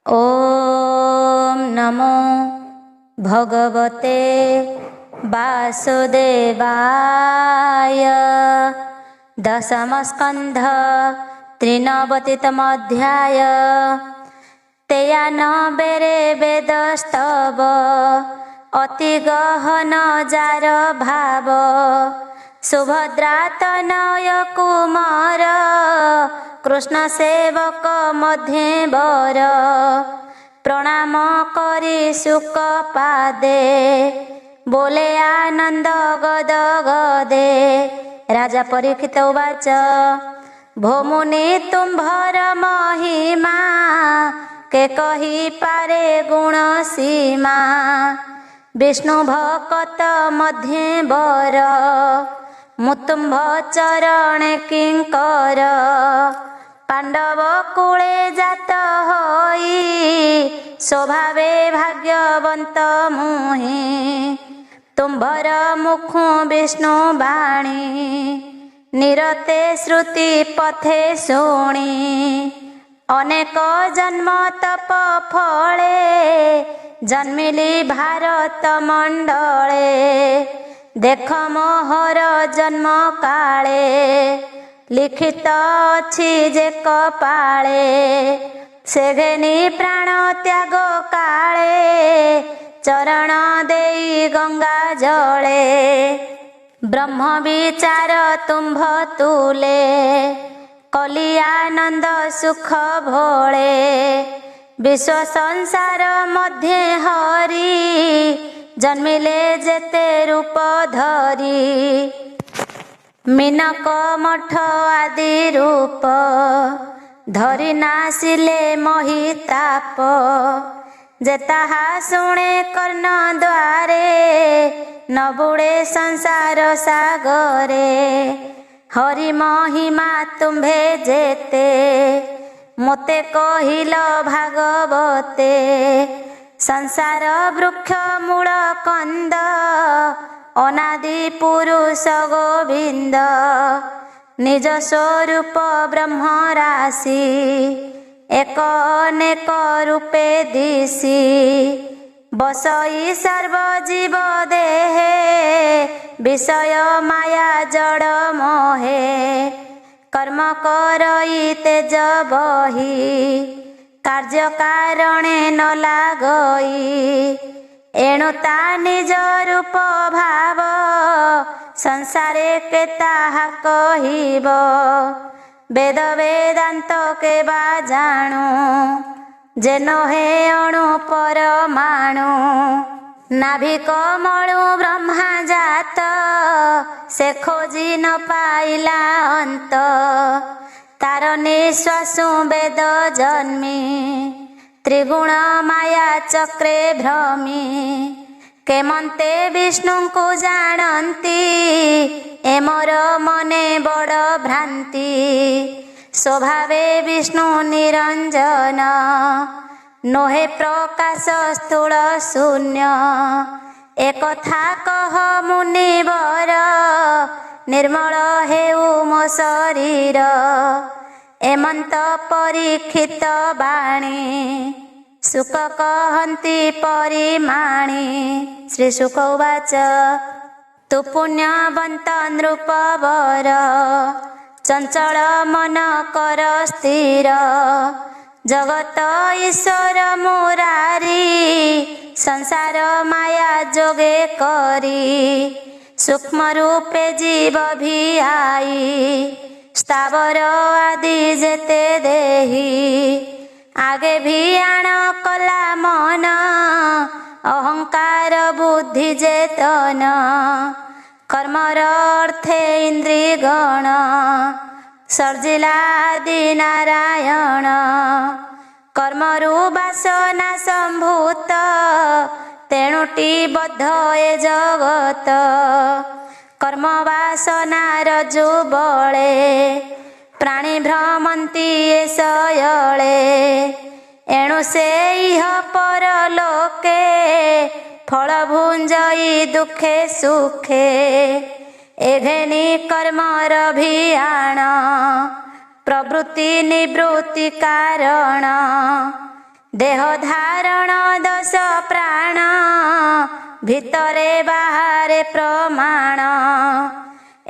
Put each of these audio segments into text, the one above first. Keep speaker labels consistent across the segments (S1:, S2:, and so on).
S1: ओम नमो भगवते वासुदेवाय। दशमस्कन्ध त्रिनवतितमोऽध्याय। तेयान बेरे वेदस्तव अति गहन जार भाव। सुभद्रा तनय कुमार कृष्ण सेवक मध्ये वर। प्रणाम करी सुक पादे बोले आनंद गद गदे। राजा परीक्षित उवाच भोमुनि तुम्भर महिमा के कही पारे गुण सीमा। विष्णु भक्त मध्ये वर मुतुंभ चरण किंकर। पांडव कुले जात होई स्वभावे भाग्यवंत मुहि। तुम्भर मुखु विष्णु बाणी निरते श्रुति पथे शुणी। अनेक जन्म तप फले जन्मिली भारत मंडले। देख मोहर जन्म काले लिखित अछि जे कपाळे। से घेनी प्राण त्याग काले चरण देई गंगा जले। ब्रह्म विचार तुम्भ तुले कली आनंद सुख भोळे। विश्व संसार मध्य हरि जन्मिले जेते रूप धरी। मीनक मठ आदि रूप धरि नासिले मोहिताप। जेताहा शुणे कर्ण द्वारे न बुड़े संसार सागरे। हरि महिमा तुम्भे जेते मोते कहिल भागवते। संसार वृक्ष मूल कंद अनादि पुरुष गोविंद। निज स्वरूप ब्रह्म राशि एक अनेक रूपे दिशि। बसई सर्वजीव देहे विषय माया जड़ मोहे। कर्म करई तेज बही कार्य कारणे न लागई। एणु ता निज रूप भाव संसारे के ताहा कहिब। वेद वेदांत के बा जाणु जेन हे अणु परमाणु। नाभि कमलु ब्रह्मा जात से खोजी न पाइला अंत। तार निश्वासु वेद जन्मी त्रिगुण माया चक्रे भ्रमी। केमंते विष्णु को जानती ए मोर मने बड़ भ्रांति। स्वभावे विष्णु निरंजन नोहे प्रकाश स्थूल शून्य। एक कथा कह मुनिवर निर्मल हेउ मो शरीर। एमंत परीक्षित बाणी सुख कहन्ति परिमाणी। श्री शुक उवाच तु पुण्यवंत नृपवर चंचल मन कर स्थिर। जगत ईश्वर मुरारी संसार माया जोगे करी। सूक्ष्म रूपे जीव भी आई स्थावर आदि जेते देही। आगे भी आण कला मन अहंकार बुद्धि जेतन। कर्मर अर्थे इंद्रिय गण सर्जिला आदि नारायण। कर्मरु वासना संभूत तेणुटी बद्ध ए जगत। कर्म वासना रजु बळे प्राणी भ्रमंती ए सयळे। एणु से इह परलोके फल भुंजई दुखे सुखे। एघेनी कर्मर भियाण प्रवृत्ति निवृत्ति कारण। देह धारण 10 प्राण भितरे बाहरे प्रमाण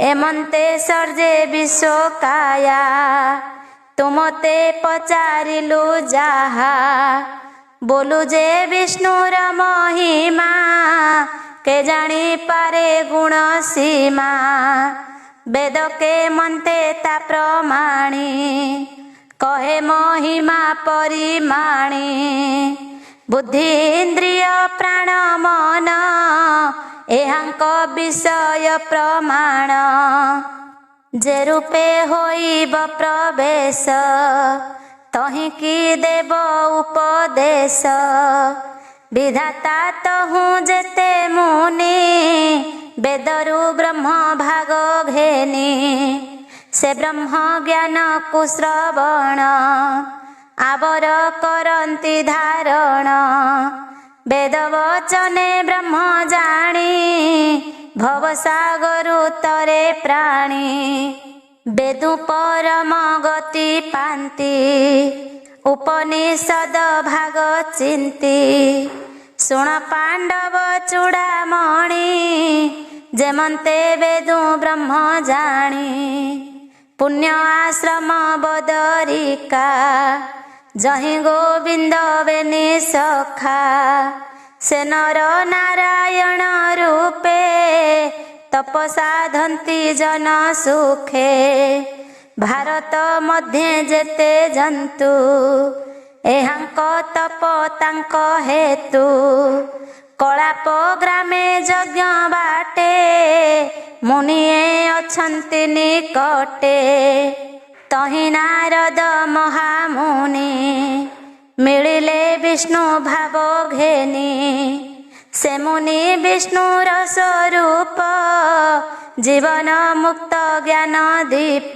S1: एमंते सर्जे विश्वकाया तुमते पचारिलु जाहा बोलु जे विष्णुर महिमा के जानी पारे गुण सीमा वेद के मंते ता प्रमाणी कहे महिमा परिमाणी बुद्धि इंद्रिय प्राण मन एहांक विषय प्रमाण जे रूपे होइब प्रवेश तहि की देव उपदेश विधाता तहु जेते मुनि वेदरु ब्रह्म भाग घेनी से ब्रह्म ज्ञान कुश्रवण आवर करन्ति धारण वेद वचने ब्रह्म जानी भवसागरु तरे प्राणी वेदु परम गति पान्ति उपनिषद भाग चिंती सुण पांडव चूड़ामणि जेमंते वेदु ब्रह्म जानी पुण्य आश्रम बदरिका जहि गोविंद बेनि सखा से नर नारायण रूपे तपसाधन्ति जन सुखे भारत मध्य जेते जंतु एहांक तप तांक हेतु कलाप ग्रामे यज्ञ बाटे मुनिए अछन्ति निकटे तहि नारद महामुनि मिलिले विष्णु भाव घेनी से मुनि विष्णुर स्वरूप जीवन मुक्त ज्ञान दीप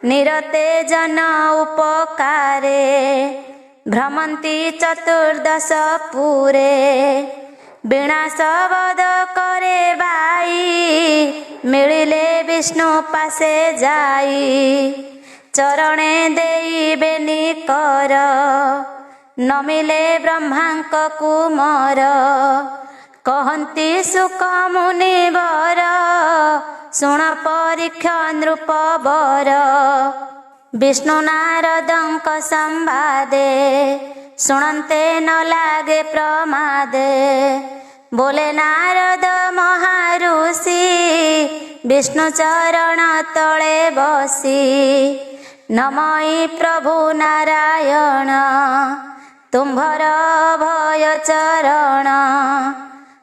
S1: निरते जन उपकारे भ्रमन्ति चतुर्दश पुरे विनाश वध करे बाई मिलिले विष्णु पासे जाई चरणे देई बेनि कर नमिले ब्रह्मांक कुमार कहन्ति सुख मुनिवर शुण परीक्षा नृप वर विष्णु नारदंक संवादे शुणन्ते न लागे प्रमादे बोले नारद महाऋषि विष्णु चरण तले बसी नमई प्रभु नारायण तुम्भर भय चरण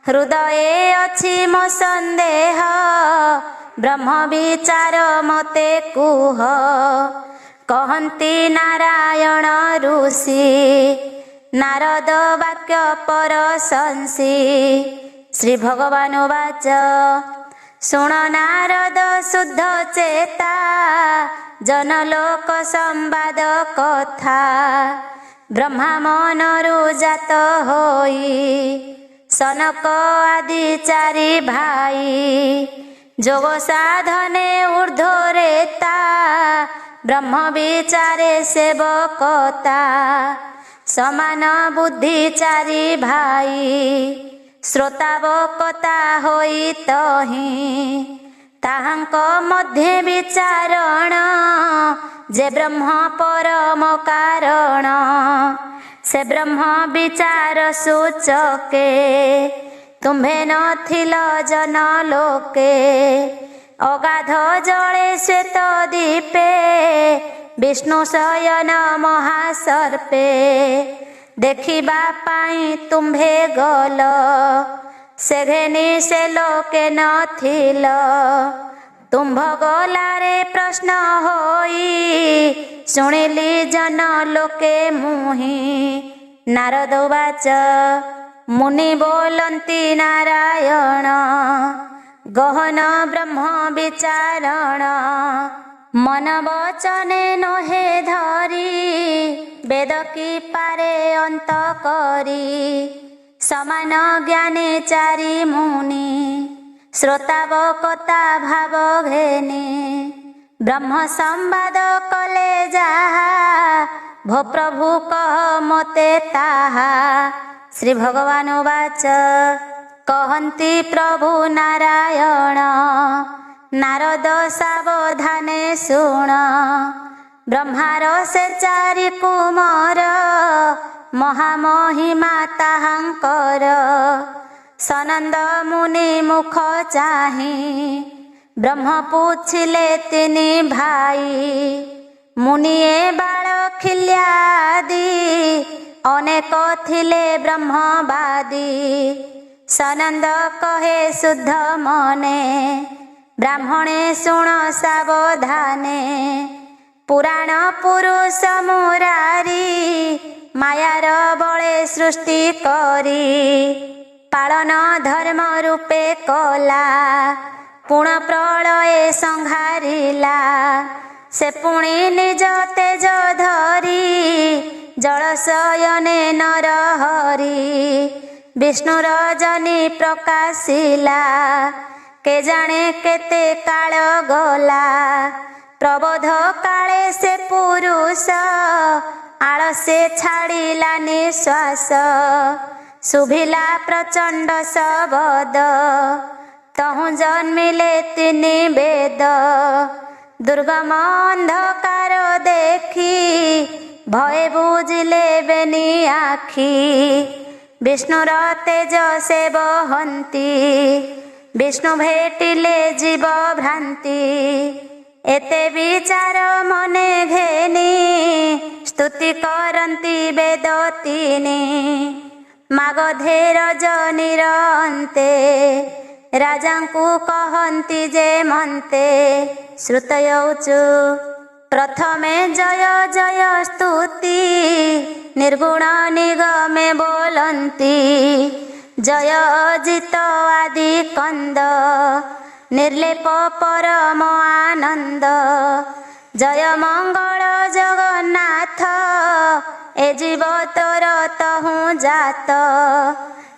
S1: हृदये अछि मो संदेह ब्रह्म विचार मते कुह कहन्ति नारायण ऋषि नारद वाक्य परशंसी श्री भगवान वाच शुण नारद शुद्ध चेता जनलोक संवाद कथा ब्रह्मा मनरु जात होई सनक आदि चारि भाई जोग साधने ऊर्ध्वरेता ब्रह्म विचारे सेवकता समान बुद्धि चारि भाई श्रोतावकता होई तहि ताहांक मध्य विचारण जे ब्रह्म परम कारण से ब्रह्म विचार सूचके तुम्भे नथिल जन लोके अगाध जले श्वेत दीपे विष्णु शयन महासर्पे देखिबा पाई तुम्भे गल से घेनी से लोके नथिल तुम्भ गलारे प्रश्न होई शुणिली जन लोके मुहि नारद वाच मुनि बोलन्ति नारायण गहन ब्रह्म विचारण मन वचने नहे धरी वेद की पारे अंत करी समान ज्ञानी चारि मुनि श्रोतावकता भाव घेनी ब्रह्म संवाद कले जाहा भो प्रभु कह मते ताहा। श्री भगवान वाच कहन्ति प्रभु नारायण नारद सावधाने शुण। ब्रह्मार से चारि कुमार महामहिमा ताहांकर। सनंद मुनि मुख चाहि ब्रह्म पूछिले तिनि भाई। मुनिए बाळ खिल्यादी अनेक थिले ब्रह्मवादी। सनंद कहे शुद्ध मने ब्राह्मणे शुण सावधाने। पुराण पुरुष मुरारी मायार बळे सृष्टि करी। पालन धर्म रूपे कला पुण प्रलये संहारिला। से पुणी निज तेज धरी जलशयने नरहरि। विष्णु रजनी प्रकाशिला के जाने केते काल गला। प्रबोध काले से पुरुष आळसे छाड़िला निश्वास। शुभिला प्रचंड शब्द तहु जन्मिले तिनि वेद। दुर्गम अंधकार देखी भय बुझिले बेनी आखि। विष्णुर तेज से बहंती विष्णु भेटिले जीव भ्रांति। एते विचार मने घेनी स्तुति करन्ति वेद तिनि। मागधे रजनीर अन्ते राजांकु कहन्ति जे मन्ते। श्रुतयौचु प्रथमे जय जय स्तुति निर्गुण निगमे बोलन्ति। जय अजित आदि कंद निर्लेप परम आनंद। जय मंगल जगन्नाथ ए जीव तोर तहु जात।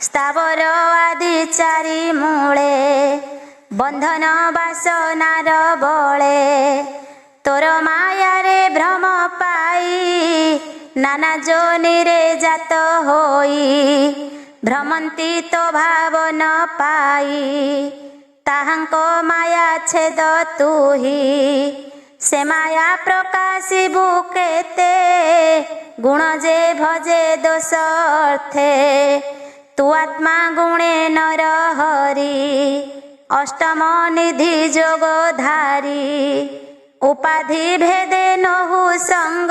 S1: स्थावर आदि चारि मूले बंधन बासनार बळे। तोर माया रे भ्रम पाई नाना जोनिरे जात होई। भ्रमंती तो भाव न पाई ताहांको माया छेद तुही। से माया प्रकाशिबु केते गुण जे भजे दोष अर्थे। तू आत्मा गुणे नर हरि अष्टम निधि जोगधारी। उपाधि भेदे नहु संग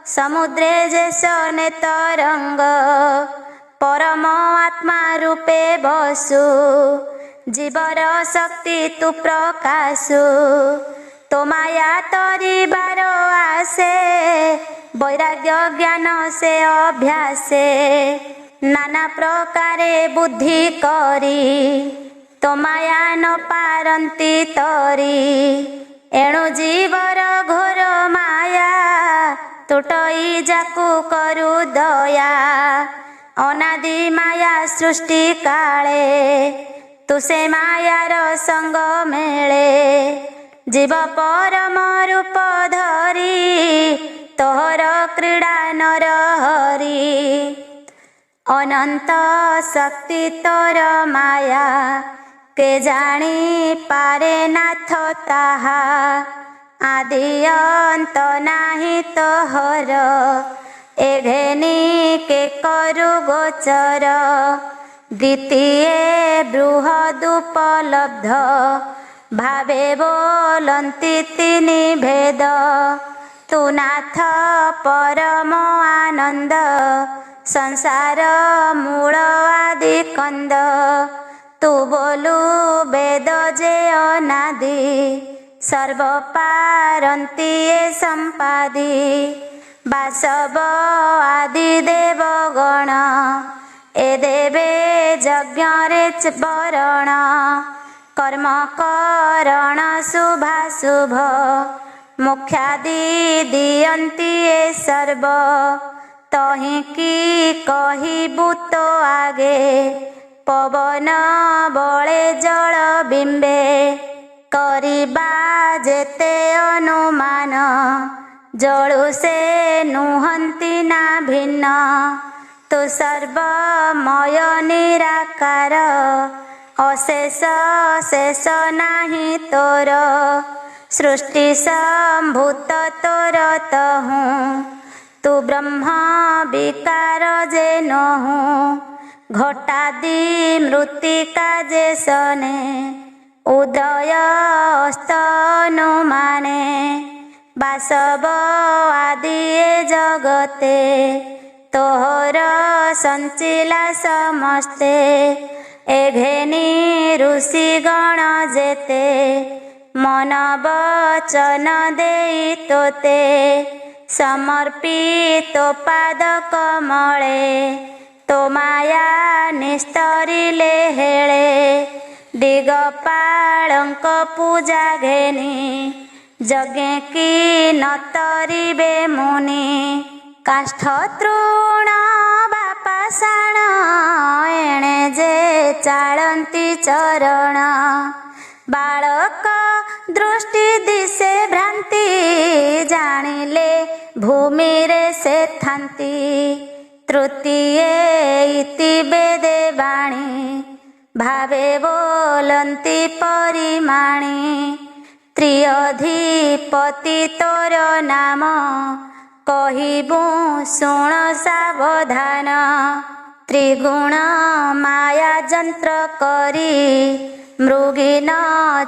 S1: समुद्रे जैसने तरंग। परम आत्मा रूपे बसु जीवर शक्ति तु प्रकाशु। तो माया तरिबार आसे वैराग्य ज्ञान से अभ्यासे। नाना प्रकारे बुद्धि करी तो माया न पारंती तरी। एणु जीवर घोर माया तुटई जाकु करु दया। अनादि माया सृष्टि काले तु से मायार संग मेले। जीव परम रूप धरी तोहर क्रीड़ा नर हरि। अनंत शक्ति तोर माया के जानी पारे नाथ ताहा। आदि अंत नाही तोहर ए घेनी के करु गोचर। द्वितीय बृहदुपलब्ध भावे बोलन्ति तिनि भेद। तु नाथ परम आनंद संसार मूल आदि कंद। तू बोलु वेद जे अनादि सर्व पारंती संपादी। बासव आदि देवगण ए देवे यज्ञ रे वरण। कर्म करण शुभाशुभ मुख्यादि दियन्ति ए सर्व। तहि की कहिबु तो आगे पवन बळे जल बिंबे। करिबा जेते अनुमान ଜଳୁ ସେ ନୁହନ୍ତି ନା ଭିନ୍ନ, ତୁ ସର୍ବମୟ ନିରାକାର, ଅଶେଷ ଶେଷ ନାହିଁ ତୋର, ସୃଷ୍ଟି ସମ୍ଭୂତ ତୋର ତହୁଁ, ତୁ ବ୍ରହ୍ମ ବିକାର ଯେ ନହୁଁ, ଘଟାଦି ମୃତ୍ତିକା ଯେ ସନେ, ଉଦୟ ଅସ୍ତ ଅନୁମାନେ, ବାସବ ଆଦି ଏ ଜଗତେ, ତୋହର ସଞ୍ଚିଲା ସମସ୍ତେ, ଏ ଘେନି ଋଷି ଗଣ ଯେତେ, ମନ ବଚନ ଦେଇ ତୋତେ, ସମର୍ପିତ ପାଦ କମଳେ, ତୋ ମାୟା ନିସ୍ତରିଲେ ହେଳେ, ଦିଗପାଳଙ୍କ ପୂଜା ଘେନି, ଯଜ୍ଞ କି ନତରିବେ ମୁନି, କାଷ୍ଠ ତୃଣ ବା ପାଷାଣ, ଏଣେ ଯେ ଚାଳନ୍ତି ଚରଣ, ବାଳକ ଦୃଷ୍ଟି ଦିଶେ ଭ୍ରାନ୍ତି, ଜାଣିଲେ ଭୂମିରେ ସେ ଥାନ୍ତି, ତୃତୀୟ ଇତି ବେଦେ ବାଣୀ, ଭାବେ ବୋଲନ୍ତି ପରିମାଣୀ, ତ୍ରିଅଧିପତି ତୋର ନାମ, କହିବୁ ଶୁଣ ସାବଧାନ, ତ୍ରିଗୁଣ ମାୟା ଯନ୍ତ୍ର କରି, ମୃଗୀନ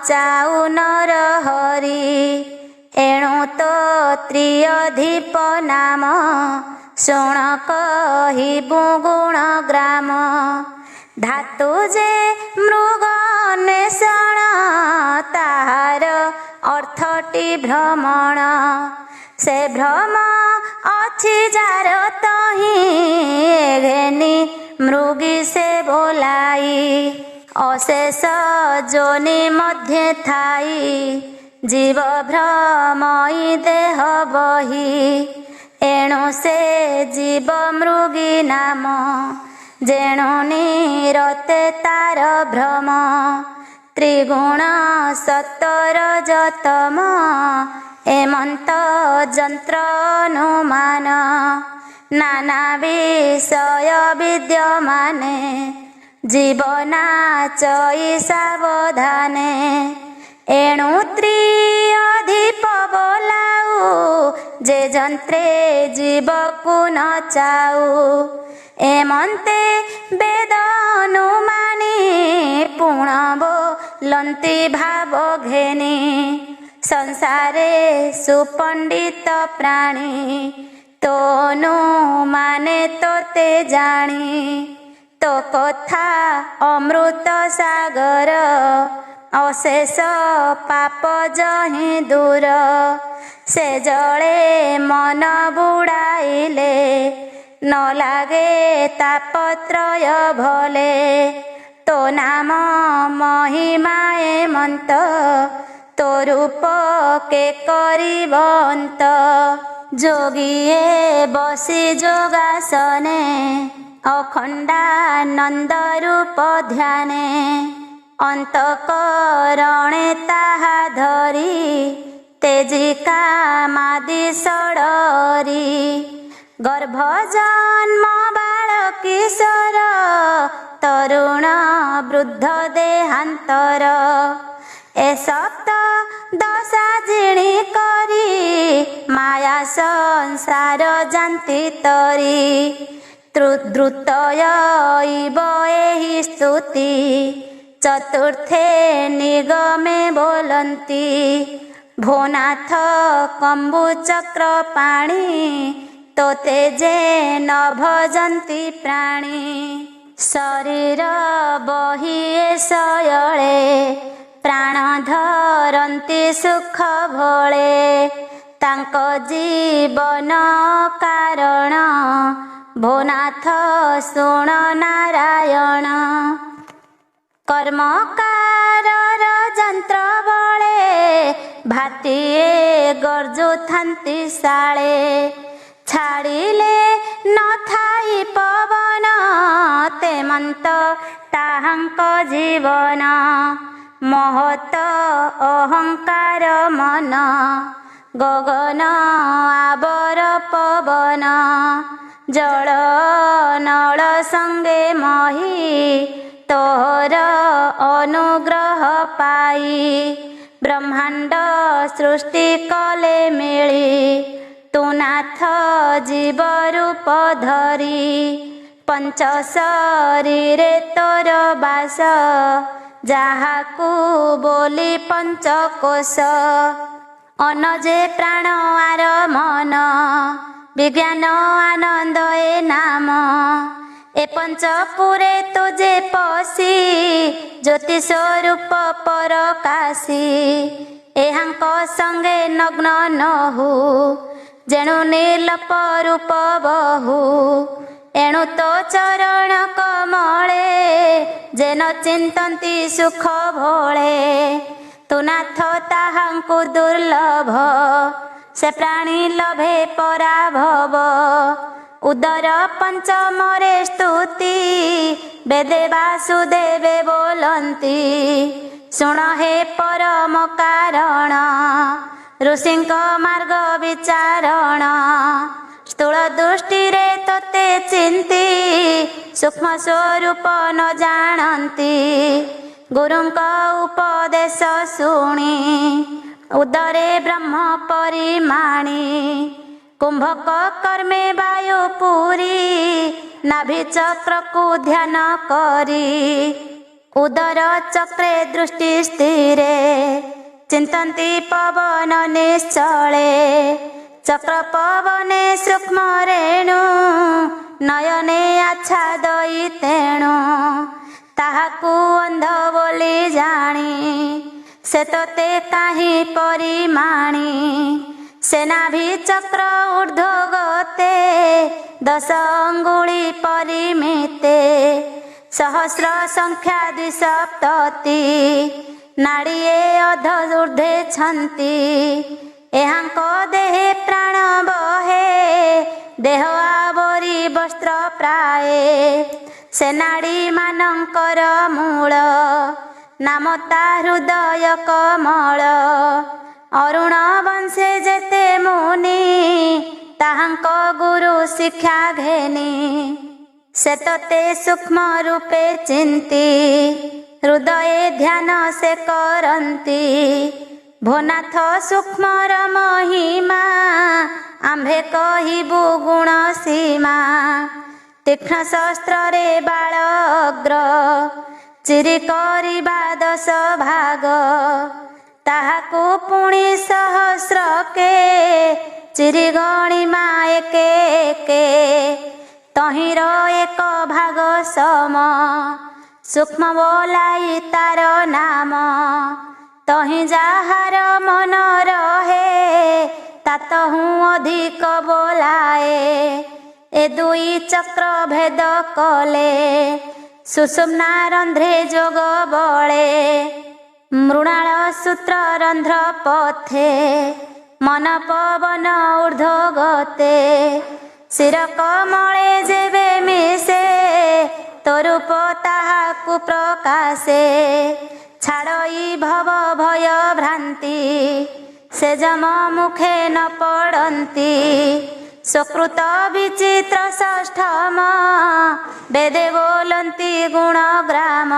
S1: ଚାଉ ନର ହରି, ଏଣୁ ତ ତ୍ରିଅଧିପ ନାମ, ଶୁଣ କହିବୁ ଗୁଣ ଗ୍ରାମ, ଧାତୁ ଯେ ମୃଗ ଅନ୍ୱେଷଣ, ତାହାର ଅର୍ଥଟି ଭ୍ରମଣ, ସେ ଭ୍ରମ ଅଛି ଯାର ତହିଁ, ଘେନି ମୃଗୀ ସେ ବୋଲାଇ, ଅଶେଷ ଯୋନି ମଧ୍ୟେ ଥାଇ, ଜୀବ ଭ୍ରମଇ ଦେହ ବହି, ଏଣୁ ସେ ଜୀବ ମୃଗୀ ନାମ, ଯେଣୁ ନିରତେ ତାର ଭ୍ରମ, ତ୍ରିଗୁଣ ସତର ଯତମ, ଏମନ୍ତ ଯନ୍ତ୍ର ଅନୁମାନ, ନାନା ବିଷୟ ବିଦ୍ୟମାନେ, ଜୀବନାଚଇ ସାବଧାନେ, ଏଣୁ ତ୍ରିଅଧିପ ବୋଲାଉ, ଯେ ଯନ୍ତ୍ରେ ଜୀବକୁ ନଚାଉ, ଏମନ୍ତେ ବେଦ ଅନୁମାନି, ପୁଣ ବୋଲନ୍ତି ଭାବ ଘେନି, ସଂସାରେ ସୁପଣ୍ଡିତ ପ୍ରାଣୀ, ତୋ ଅନୁମାନେ ତୋତେ ଜାଣି, ତୋ କଥା ଅମୃତ ସାଗର, ଅଶେଷ ପାପ ଯହିଁ ଦୂର, ସେ ଜଳେ ମନ ବୁଡ଼ାଇଲେ, ନ ଲାଗେ ତାପତ୍ରୟ ଭଲେ, ତୋ ନାମ ମହିମା ଏମନ୍ତ, ତୋ ରୂପ କେ କରିବନ୍ତ, ଯୋଗୀଏ ବସି ଯୋଗାସନେ, ଅଖଣ୍ଡାନନ୍ଦ ରୂପ ଧ୍ୟାନେ, ଅନ୍ତଃକରଣେ ତାହା ଧରି, ତେଜିକା ମାଦି ଷଡ଼ରି, ଗର୍ଭ ଜନ୍ମ ବାଳ କିଶୋର, ତରୁଣ ବୃଦ୍ଧ ଦେହାନ୍ତର, ଏ ସପ୍ତ ଦଶା ଜିଣି କରି, ମାୟା ସଂସାର ଯାନ୍ତି ତରି, ଦ୍ରୁତୟଇବ ଏହି ସ୍ତୁତି, ଚତୁର୍ଥେ ନିଗମେ ବୋଲନ୍ତି, ଭୋନାଥ କମ୍ବୁ ଚକ୍ର ପାଣି, ତୋତେ ଯେ ନ ଭଜନ୍ତି ପ୍ରାଣୀ, ଶରୀର ବହି ଏ ଶୟଳେ, ପ୍ରାଣ ଧରନ୍ତି ସୁଖ ଭଳେ, ତାଙ୍କ ଜୀବନ କାରଣ, ଭୋନାଥ ଶୁଣ ନାରାୟଣ, କର୍ମକାରର ଯନ୍ତ୍ର ବଳେ, ଭାତିଏ ଗର୍ଜୁଥାନ୍ତି ଶାଳେ, ଛାଡ଼ିଲେ ନଥାଇ ପବନ, ତେମନ୍ତ ତାହାଙ୍କ ଜୀବନ, ମହତ ଅହଙ୍କାର ମନ, गगन आबर पवन जल नल संगे मही तोहर अनुग्रह पाई ब्रह्मांड सृष्टि कले मिली तू नाथ जीव रूप धरी पंच शरीरे तोर बास जाहाकू बोली पंचकोश अनजे प्राण आर मन विज्ञान आनंद ए नाम ए पंचपुरे तुझे पसी ज्योति स्वरूप परकाशी एहांक संगे नग्न नहु जेणु नीलप रूप बहु एणु तो चरण कमले जेन चिंतन्ति सुख भोले तू नाथ ताहांकु दुर्लभ से प्राणी लभे पराभव उदर पंचमरे स्तुति वेदे वासुदेवे बोलन्ति शुण हे परम कारण ऋषिंक मार्ग विचारण स्थूल दृष्टि रे तोते चिंती सूक्ष्म स्वरूप न जानती गुरुंक उपदेश शुणी उदरे ब्रह्म परिमाणी कुंभक कर्मे वायु पुरी नाभि चक्र को ध्यान करी उदर चक्रे दृष्टि स्थिरे चिंतन्ति पवन निश्चले चक्र पवने सूक्ष्म रेणु नयने आच्छादयी तेणु ताहाकू अंध बोली जानी से तोते काहि परिमाणी सेनाभि चक्र ऊर्ध्वगते 10 अंगुली परिमिते सहस्र संख्या द्विसप्तति नाड़िये अध ऊर्ध्वे छन्ति एहांक देहे प्राण बहे देह आवरी वस्त्र प्राये से नाड़ी मानंकर मूल नामता हृदय कमल अरुण वंशे जेते मुनि ताहांक गुरु शिक्षा घेनी से तोते सूक्ष्म रूपे चिंती हृदय ध्यान से करंती भोनाथ सूक्ष्मर महिमा आम्भे कहिबु गुण सीमा तीक्ष्ण शस्त्र रे बाळ अग्र चिरी करिबा 10 भाग ताहाकू पुणी सहस्र के चिरी गणिमा एके एके तहिर एक भाग सम सूक्ष्म बोलाई तार नाम तहि जाहार मन रहे तातहु अधिक बोलाए ए दुई चक्र भेद कले सुषुम्ना रंध्रे जोग बळे मृणाल सूत्र रंध्र पथे मन पवन ऊर्ध्व गते शिर कमले जेबे मिसे तोरूप ताहाकू प्रकाशे छाड़ई भव भय भ्रांति से जम मुखे न पड़ती सुकृत विचित्र षष्ठम वेदे बोलन्ति गुणग्राम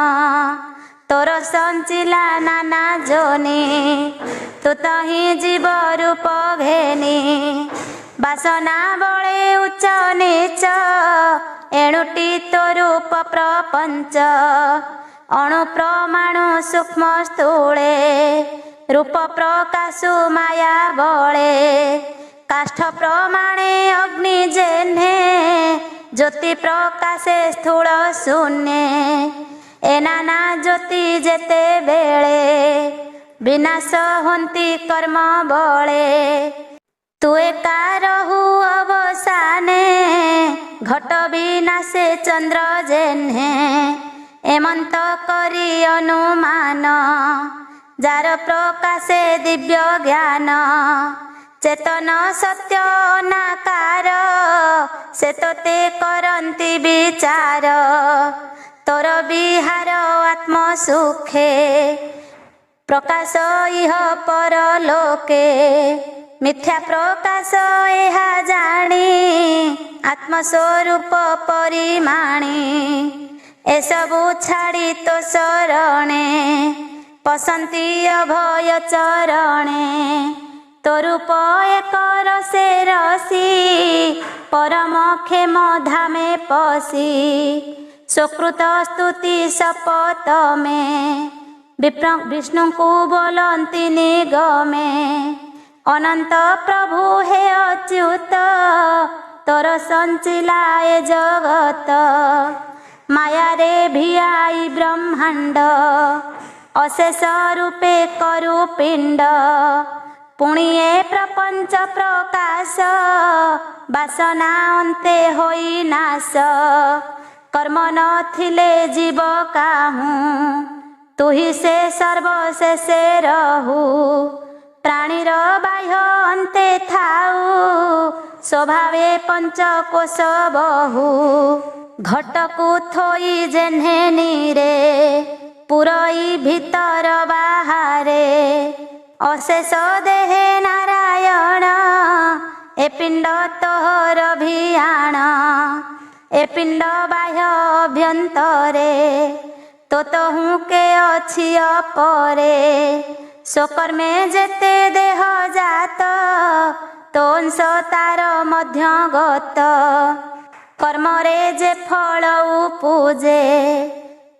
S1: तोर संचिला नाना जोनि तू तहि जीव रूप घेनी बासना बळे उच्च नीच एणुटी तोरूप प्रपंच अणु प्रमाणु सूक्ष्म स्थूले रूप प्रकाशु माया बळे काष्ठ प्रमाणे अग्नि जेह्ने ज्योति प्रकाशे स्थूल शून्ये ए नाना ज्योति जेते बेळे विनाश होन्ति कर्म बळे तू एका रहु अवसाने घट विनाशे चंद्र जेह्ने एमंत करी अनुमान जार प्रकाशे दिव्य ज्ञान चेतन सत्य अनाकार से तोते करन्ति विचार तोर विहार आत्म सुखे प्रकाश इह परलोके मिथ्या प्रकाश एहा जानी आत्मस्वरूप परिमाणी एसबु छाड़ी तो शरणे पसंती अभय चरणे तो रूप एक रसे रसी परम क्षेम धामे पसी सुकृत स्तुति शपथ में विष्णु को बोलती निगमे अनंत प्रभु हे अच्युत तोर संचिलाए जगत माया रे भियाई ब्रह्मांड अशेष रूपे करु पिंड पुणिए प्रपंच प्रकाश बासना अंते होई नाश कर्म नथिले जीव काहूँ तू ही से सर्वशेषे रहू प्राणीर बाह्य अंते थाऊ स्वभावे पंचकोश बहु घटकु थोई जेन्हे नीरे पुरई भीतर बाहारे अशेष देहे नारायण ए पिंड तोहर भियाण ए पिंड बाह्य अभ्यंतरे तो हूँ के अछि अपरे स्वकर्मे जेते देह जात तो अंश तार मध्य गत कर्मरे जे फल पूजे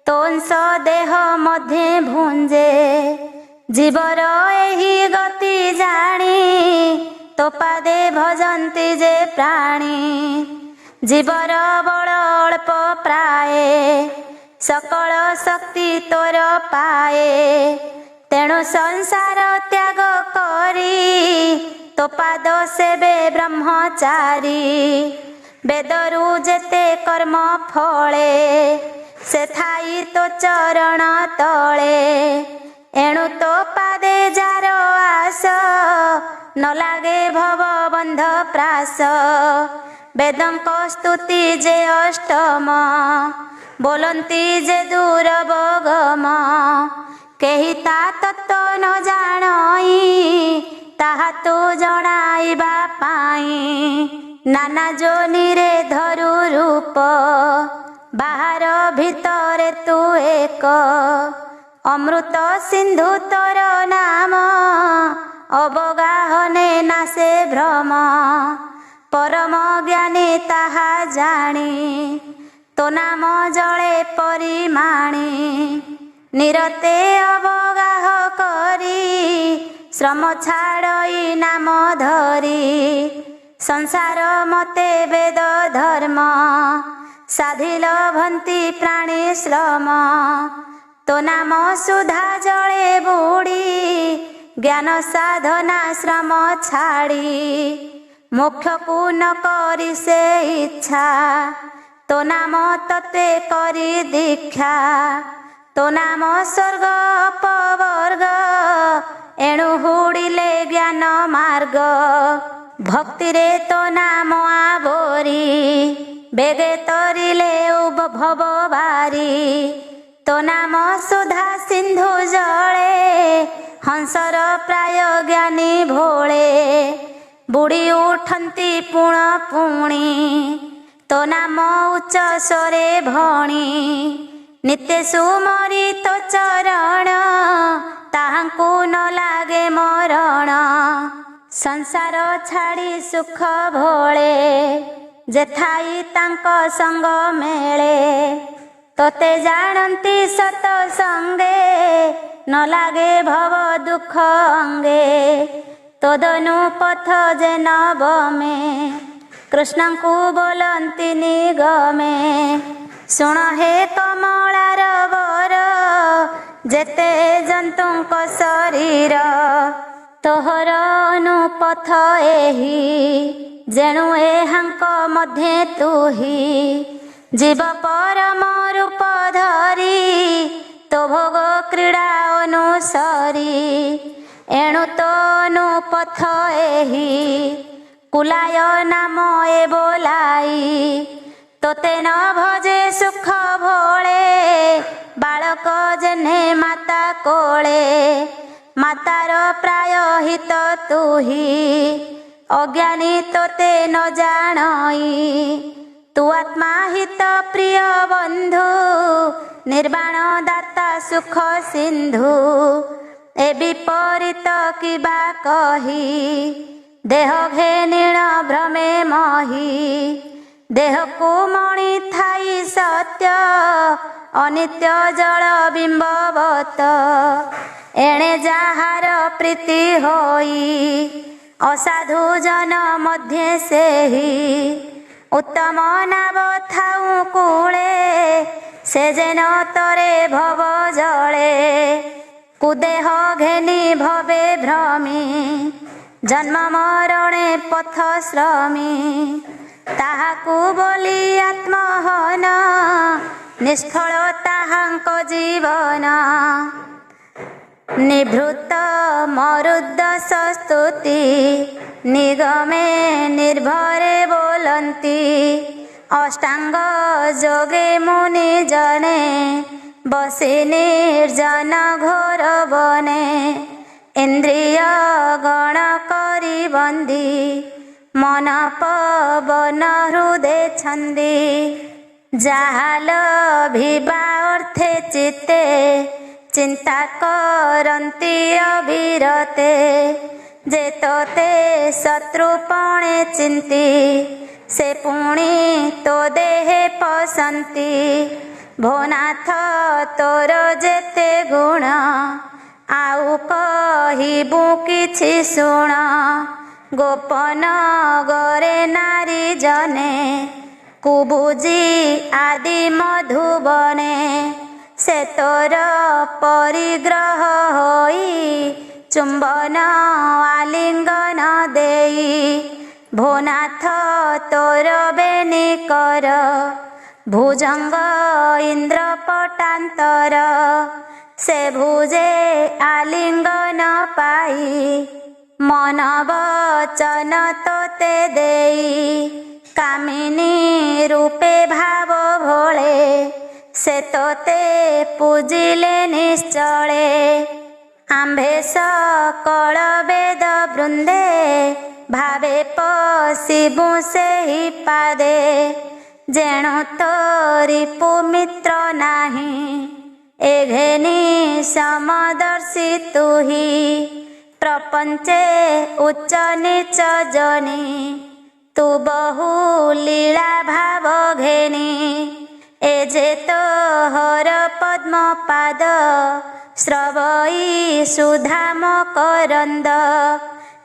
S1: तो अंश देह मध्य भुंजे जीवर एही गति जानी तो पादे भजंती जे प्राणी जीवर बल अल्प प्राये सकल शक्ति तोर पाए तेणु संसार त्याग करी तो पाद सेबे ब्रह्मचारी वेदरु जेते कर्म फले से थाई तो चरण तले एणु तो पादे जार आस न लागे भव बंध प्रास वेदंक स्तुति जे अष्टम बोलंती जे दूर बगम केही ता तत्व न जानई ताहा तो जणाइबा पाई नाना जोनिरे धरु रूप बाहर भीतर तू एक अमृत सिंधु तोर नाम अवगाहने नासे भ्रम परम ज्ञानी ताहा जानी तो नाम जले परिमाणी निरते अवगाह करी श्रम छाड़ई नाम धरी संसार मते वेद धर्म साधिल भंती प्राणी श्रम तो नाम सुधा जले बुड़ी ज्ञान साधना श्रम छाड़ी मोक्ष को न करी से इच्छा तो नाम तत्वे करी दीक्षा तो नाम स्वर्ग अपवर्ग एणु हुड़िले ज्ञान मार्ग भक्ति रे तो नाम आवरी बेगे तरिले भव बारी तो नाम सुधा सिंधु जले हंसर प्राय ज्ञानी भोले बुड़ी उठंती पुण पुणी तो नाम उच्च स्वरे भणी नित्य सुमरी तो चरण ताहांकु न लागे मरण संसार छाड़ी सुख भोले जेथाई तांक संग मेले तोते जानती सत संगे न लागे भव दुख अंगे तोदनु पथ जे नवमे कृष्ण को बोलती निगमे सुण हे कमलार वर जेते जंतुक शरीर तोहर अनुपथ एही जेणु एहांक मध्य तुही जीव परम रूप धरी तो भोग क्रीड़ा अनुसरी एणु तो अनुपथ एही कुलाय नाम ए बोलाई तोते न भजे सुख भोले बालक जेने माता कोले मातार प्राय हित तुही अज्ञानी तोते न जानई तू आत्मा हित प्रिय बंधु निर्वाण दाता सुख सिंधु ए विपरीत किबा कही देह घेनीण भ्रमे मही देह को मणि थाई सत्य अनित्य जल बिंबवत एणे जाहार प्रीति होई असाधु जन मध्ये सेही उत्तम नाव थाऊ कूले से जेन तरे भव जले कुदेह घेनी भवे भ्रमी जन्म मरणे पथ श्रमी ताहाकू बोली आत्महन निष्फल ताहांक जीवन निभृत मरुद्दस स्तुति निगमे निर्भरे बोलंती अष्टांग जोगे मुनि जने बसी निर्जन घोर बने इंद्रिय गण करी बंदी मन पवन हृदय छंदी जाहाल भिबा अर्थे चित्ते चिंता करंती अविरते जे तोते शत्रुपणे चिंती से पुणी तो देहे पसंती भोनाथ तोर जेते गुण आउ कहिबु किछि शुण गोपन गरे नारी जने कुबुजी आदि मधुबने से तोर परिग्रह होई चुंबन आलिंगन देई भोनाथ तोर बेनी कर भुजंग इंद्र पटांतर से भुजे आलिंगन पाई मन वचन तोते देई कामिनी रूपे भाव भोले से तोते पूजिले निश्चले आंभे सकल वेद वृंदे भावे पशिबु से ही पादे जेणु तोरी पुमित्र नाही एघेनी समदर्शी तुही प्रपंचे उच्च नीच जनी तू बहु लीला भाव घेनी ए जे तो हर पद्म पाद श्रवई सुधाम करंद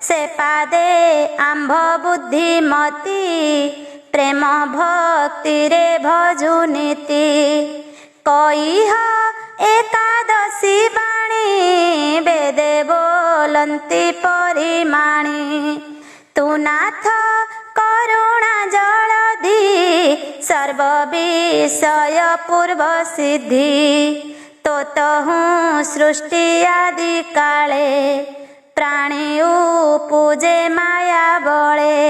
S1: से पादे आंभ बुद्धिमती प्रेम भक्ति रे भजुनीति कईह एकादशी बाणी बेदे बोलंती परिमाणी तू नाथ करुणा जलधि सर्व विषय पूर्व सिद्धि तो तहु सृष्टि आदि काले प्राणी पूजे माया बळे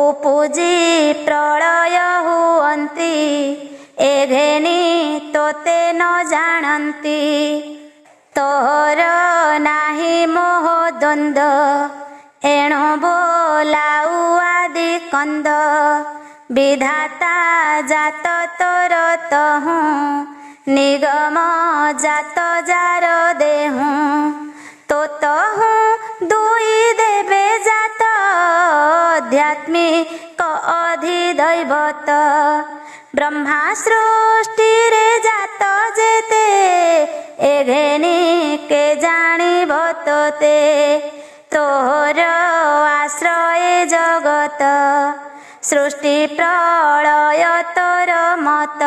S1: उपूजी प्रलय हुअंती एघेनी तोते न जानती तोहर नाही मोह द्वंद्व एणु बोलाऊ आदि कंद विधाता जात तोर तहु निगम जात जार देहु तो तहु दुई देवे जात अध्यात्मिक अधिदैवत ब्रह्मा सृष्टि रे जात जेते एघेनी के जानिब तोते तोहर आश्रय जगत सृष्टि प्रलय तोर मत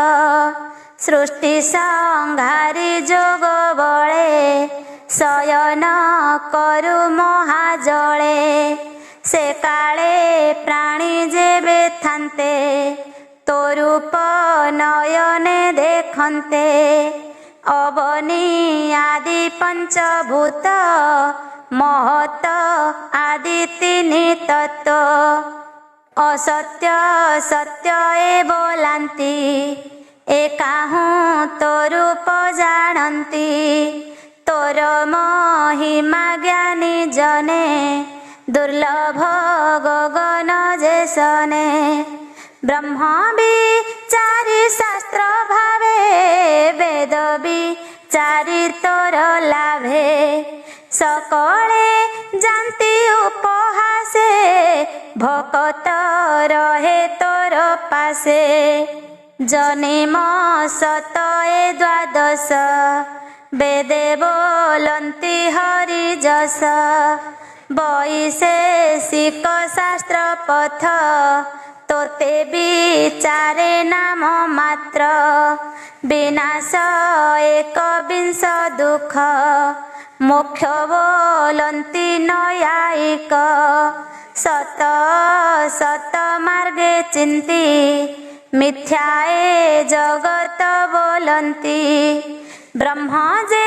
S1: सृष्टि संहारी जोग बळे शयन करु महाजळे से काले प्राणी जेबे थान्ते तो रूप नयने देखन्ते अवनी आदि पंचभूत महत आदि तीनि तत्व असत्य सत्य ए बोलांती एकाहू तो रूप जानती तो तोर महिमा ज्ञानी जने दुर्लभ गगन जेसने ब्रह्म विचारी शास्त्र भावे वेद विचारी तोर लाभे सकले जानती उपहासे भकत रहे तोर पासे जनिम सतए द्वादश वेदे बोलंती हरि जस वैशेषिक शास्त्र पथ तोते विचारे नाम मात्र विनाश एक विंश दुख मोक्ष बोलंती नयायिक सत सत मार्गे चिंती मिथ्याए जगत बोलंती ब्रह्म जे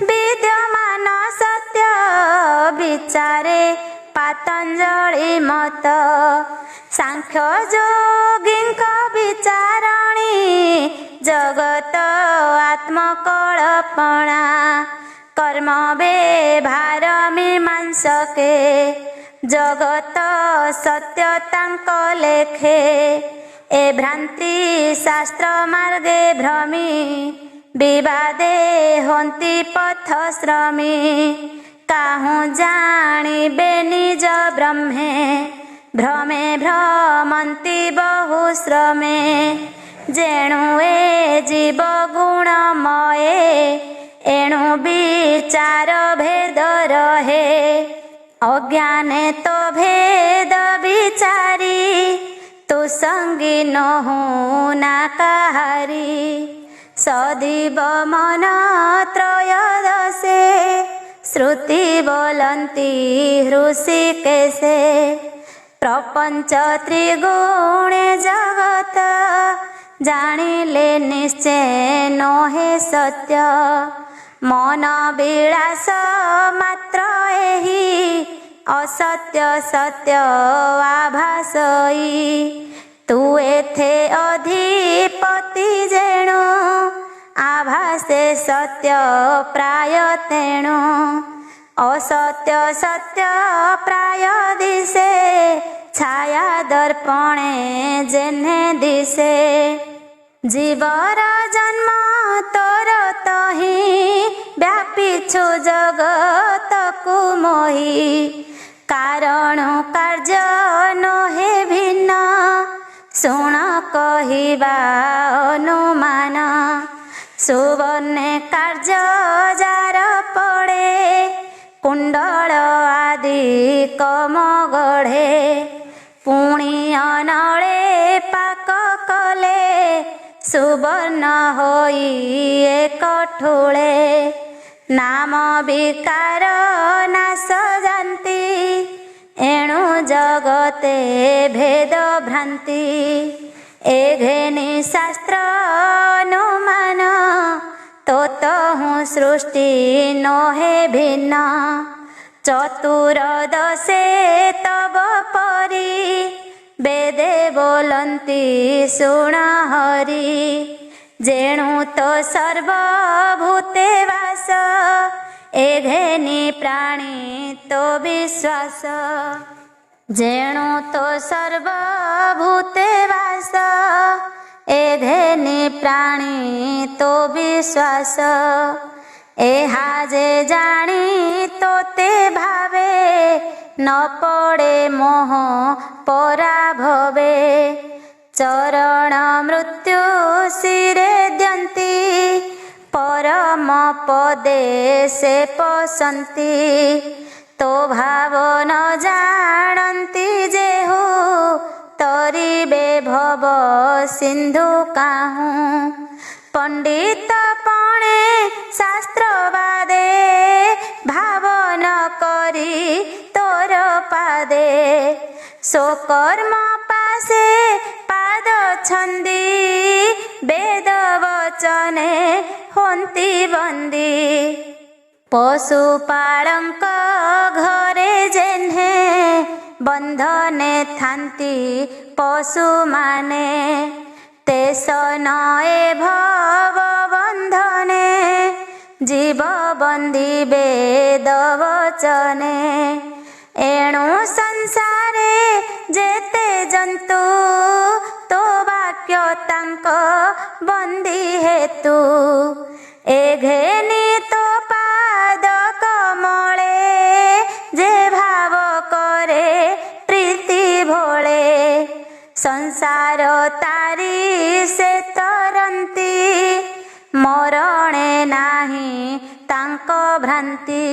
S1: विद्यमान सत्य विचारे पातंजलि मत सांख्य योगिंक विचारणी जगत आत्मकल्पना कर्म व्यवहार मीमांसके जगत सत्य तांक लेखे ए भ्रांति शास्त्र मार्गे भ्रमी विवादे हंती पथ श्रमी काहू जानिबे निज ब्रह्मे भ्रमे भ्रमंती बहु श्रमे जेणु ए जीव गुणमये एणु विचार भेद रहे अज्ञाने तो भेद विचारी तु संगी न होना काहारी सदीव मन त्रयोदशे श्रुति बोलंती हृषिकेशे प्रपंच त्रिगुणे जगत जानिले निश्चय नोहे सत्य मन विलास मात्र एहि असत्य सत्य आभासई तू एथे अधिपति जेणु आभासे सत्य प्राय तेणु असत्य सत्य प्राय दिशे छाया दर्पणे जेने दिशे जीवर जन्म तोर तही व्यापीछु जगत को मोही कारण कार्य नोहे भिन्न शुण कहिबा अनुमान सुवर्णे कार्य जार पड़े कुंडल आदि कम गढ़े पुणी अनले पाक कले सुवर्ण होई एक ठुले नाम विकार नाश जानती एणु जगते भेद भ्रांति एघेनि शास्त्र अनुमान तो हूँ सृष्टि नोहे भिन्न चतुर्दशे तब परी वेदे बोलंती शुण हरि जेणु तो सर्वभूते वास एघेनि प्राणी तो विश्वास जेणु तो सर्वभूते वास एघेनि प्राणी तो विश्वास एहा जे जानी तो ते भावे न पड़े मोह पराभवे चरण मृत्यु शिरे द्यन्ति परम पदे से पसंती तो भाव न जानती जेहु तरिबे भव सिंधु काहू पंडित पणे शास्त्रवादे भाव न करी तोर पादे सो कर्म पासे पाद छंदी वेद वचने होंती बंदी पशुपालंक घरे जेन्हे बंधने थांती पशु माने तेस नए भव बंधने जीव ବନ୍ଦୀ ବେଦ ବଚନେ। ଏଣୁ ସଂସାରେ ଯେତେ ଜନ୍ତୁ ତୋ ବାକ୍ୟ ତାଙ୍କ ବନ୍ଦୀ ହେତୁ। ଏ ଘେନି ତୋ ପାଦ କମଳେ ଯେ ଭାବ କରେ ପ୍ରୀତି ଭୋଳେ। ସଂସାର ତାରି ସେ ତରନ୍ତି ମରଣେ ନାହିଁ ତାଙ୍କ ଭ୍ରାନ୍ତି।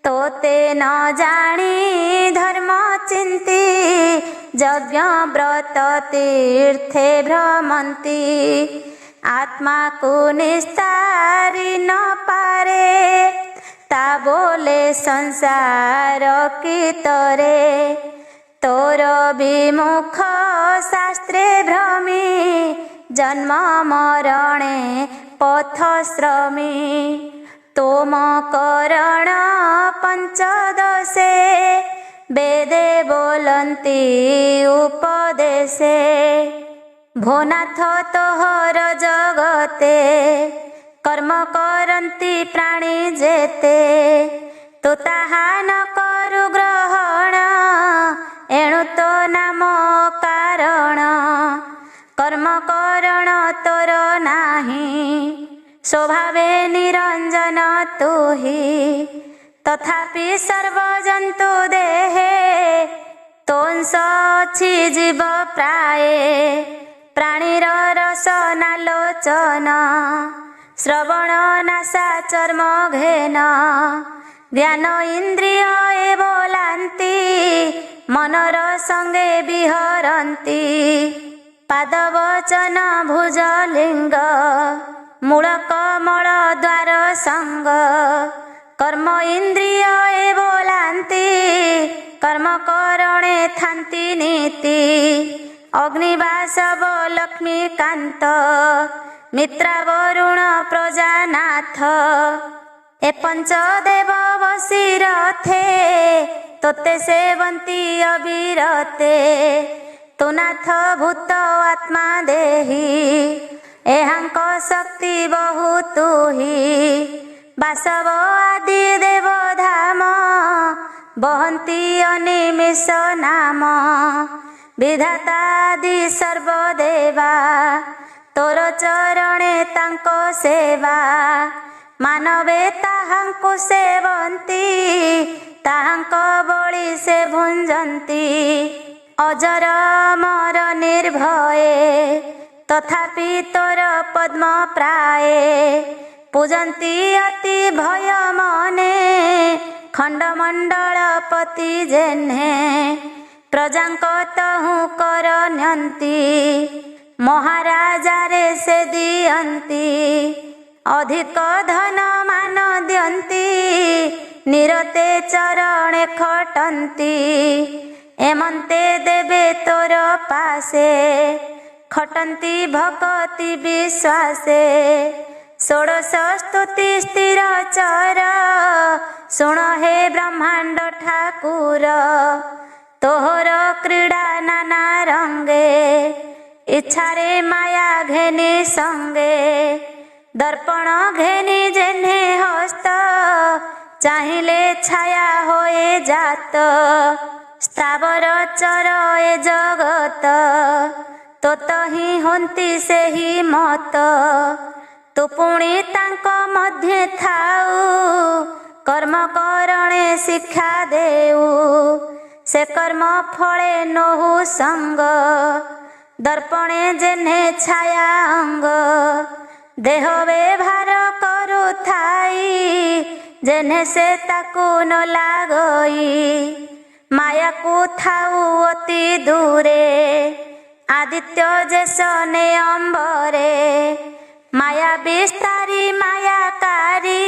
S1: ତୋତେ ନ ଜାଣି ଧର୍ମ ଚିନ୍ତି ଯଜ୍ଞ ବ୍ରତ ତୀର୍ଥେ ଭ୍ରମନ୍ତି। ଆତ୍ମାକୁ ନିସ୍ତାରି ନ ପାରେ ତା ବୋଲେ ସଂସାର କିତରେ। ତୋର ବିମୁଖ ଶାସ୍ତ୍ରେ ଭ୍ରମି ଜନ୍ମ ମରଣେ ପଥଶ୍ରମୀ। ତୋମ କରଣ ପଞ୍ଚଦଶେ ବେଦେ ବୋଲନ୍ତି ଉପଦେଶେ। ଭୋନାଥ ତୋହର ଜଗତେ କର୍ମ କରନ୍ତି ପ୍ରାଣୀ ଯେତେ। ତୁ ତାହା ନ କରୁ ଗ୍ରହଣ ଏଣୁ ତୋ ନାମ କାରଣ। କର୍ମ କରଣ ତୋର ନାହିଁ ସ୍ୱଭାବେ ନିରଞ୍ଜନ ତୁହି। ତଥାପି ସର୍ବଜନ୍ତୁ ଦେହେ ତୋଂସ ଅଛି ଜୀବ ପ୍ରାୟେ। ପ୍ରାଣୀର ରସନାଲୋଚନ ଶ୍ରବଣ ନାସା ଚର୍ମ ଘେନ। ଜ୍ଞାନ ଇନ୍ଦ୍ରିୟ ଏ ବୋଲାନ୍ତି ମନର ସଙ୍ଗେ ବିହରନ୍ତି। ପାଦ ବଚନ ଭୁଜ ଲିଙ୍ଗ ମୂଳ କମଳ ଦ୍ୱାର ସଙ୍ଗ। କର୍ମ ଇନ୍ଦ୍ରିୟ ଏ ବୋଲାନ୍ତି କର୍ମ କରଣେ ଥାନ୍ତି ନୀତି। ଅଗ୍ନିବାସବ ଲକ୍ଷ୍ମୀକାନ୍ତ ମିତ୍ରା ବରୁଣ ପ୍ରଜାନାଥ। ଏ ପଞ୍ଚଦେବ ବସି ରଥେ ତୋତେ ସେବନ୍ତି ଅବିରତେ। ତୁ ନାଥ ଭୂତ ଆତ୍ମା ଦେହି ଏହାଙ୍କ ଶକ୍ତି ବହୁ ତୁହି। ବାସବ ଆଦି ଦେବ ଧାମ ବହନ୍ତି ଅନିମିଷ ନାମ। ବିଧାତା ଆଦି ସର୍ବଦେବା ତୋର ଚରଣେ ତାଙ୍କ ସେବା। ମାନବେ ତାହାଙ୍କୁ ସେବନ୍ତି ତାହାଙ୍କ ବଳି ସେ ଭୁଞ୍ଜନ୍ତି। ଅଜର ଅମର ନିର୍ଭୟେ ତଥାପି ତୋର ପଦ୍ମ ପ୍ରାୟେ। ପୂଜନ୍ତି ଅତି ଭୟ ମନେ ଖଣ୍ଡମଣ୍ଡଳପତି ଯେହ୍ନେ। ପ୍ରଜାଙ୍କ ତହୁଁ କର ନିଅନ୍ତି ମହାରାଜାରେ ସେ ଦିଅନ୍ତି। ଅଧିକ ଧନ ମାନ ଦିଅନ୍ତି ନିରତେ ଚରଣେ ଖଟନ୍ତି। ଏମନ୍ତେ ଦେବେ ତୋର ପାଶେ ଖଟନ୍ତି ଭକତି ବିଶ୍ୱାସେ। ଷୋଡ଼ଶ ସ୍ତୁତି ସ୍ଥିର ଚର ଶୁଣ ହେ ବ୍ରହ୍ମାଣ୍ଡ ଠାକୁର। ତୋହର କ୍ରୀଡ଼ା ନାନା ରଙ୍ଗେ ଇଚ୍ଛାରେ ମାୟା ଘେନି ସଙ୍ଗେ। ଦର୍ପଣ ଘେନି ଯେହ୍ନେ ହସ୍ତ ଚାହିଁଲେ ଛାୟା ହୋଏ ଜାତ। ସ୍ଥାବର ଚର ଏ ଜଗତ ତୋତ ହିଁ ହନ୍ତି ସେହି ମତ। ତୁ ପୁଣି ତାଙ୍କ ମଧ୍ୟେ ଥାଉ କର୍ମ କରଣେ ଶିକ୍ଷା ଦେଉ। ସେ କର୍ମ ଫଳେ ନୋହୁ ସଙ୍ଗ ଦର୍ପଣେ ଯେହ୍ନେ ଛାୟା ଅଙ୍ଗ। ଦେହ ବ୍ୟବହାର କରୁଥାଇ ଯେହ୍ନେ ସେ ତାକୁ ନ ଲାଗଇ। ମାୟାକୁ ଥାଉ ଅତି ଦୂରେ ଆଦିତ୍ୟ ଯେସନେ ଅମ୍ବରେ। ମାୟା ବିସ୍ତାରୀ ମାୟାକାରୀ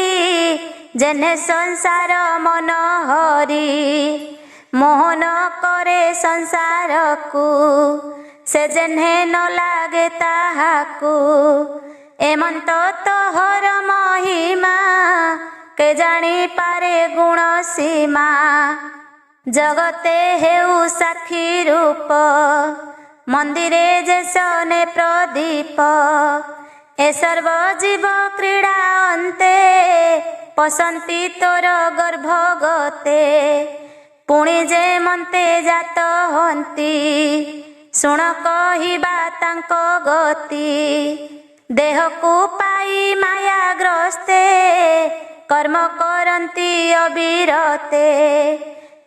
S1: ଯେହ୍ନେ ସଂସାର ମନୋହରି। ମୋହନ କରେ ସଂସାରକୁ ସେ ଯେହ୍ନେ ନ ଲାଗେ ତାହାକୁ। ଏମନ୍ତ ତୋହର ମହିମା କେ ଜାଣିପାରେ ଗୁଣ ସୀମା। ଜଗତେ ହେଉ ସାକ୍ଷୀ ରୂପ ମନ୍ଦିରେ ଯେସନେ ପ୍ରଦୀପ। ଏ ସର୍ବ ଜୀବ କ୍ରୀଡ଼ା ଅନ୍ତେ ପଶନ୍ତି ତୋର ଗର୍ଭ ଗତେ ପୁଣି ଯେ ମନ୍ତେ ଜାତ ହନ୍ତି ଶୁଣ କହିବା ତାଙ୍କ ଗତି ଦେହକୁ ପାଇ ମାୟାଗ୍ରସ୍ତେ କର୍ମ କରନ୍ତି ଅବିରତେ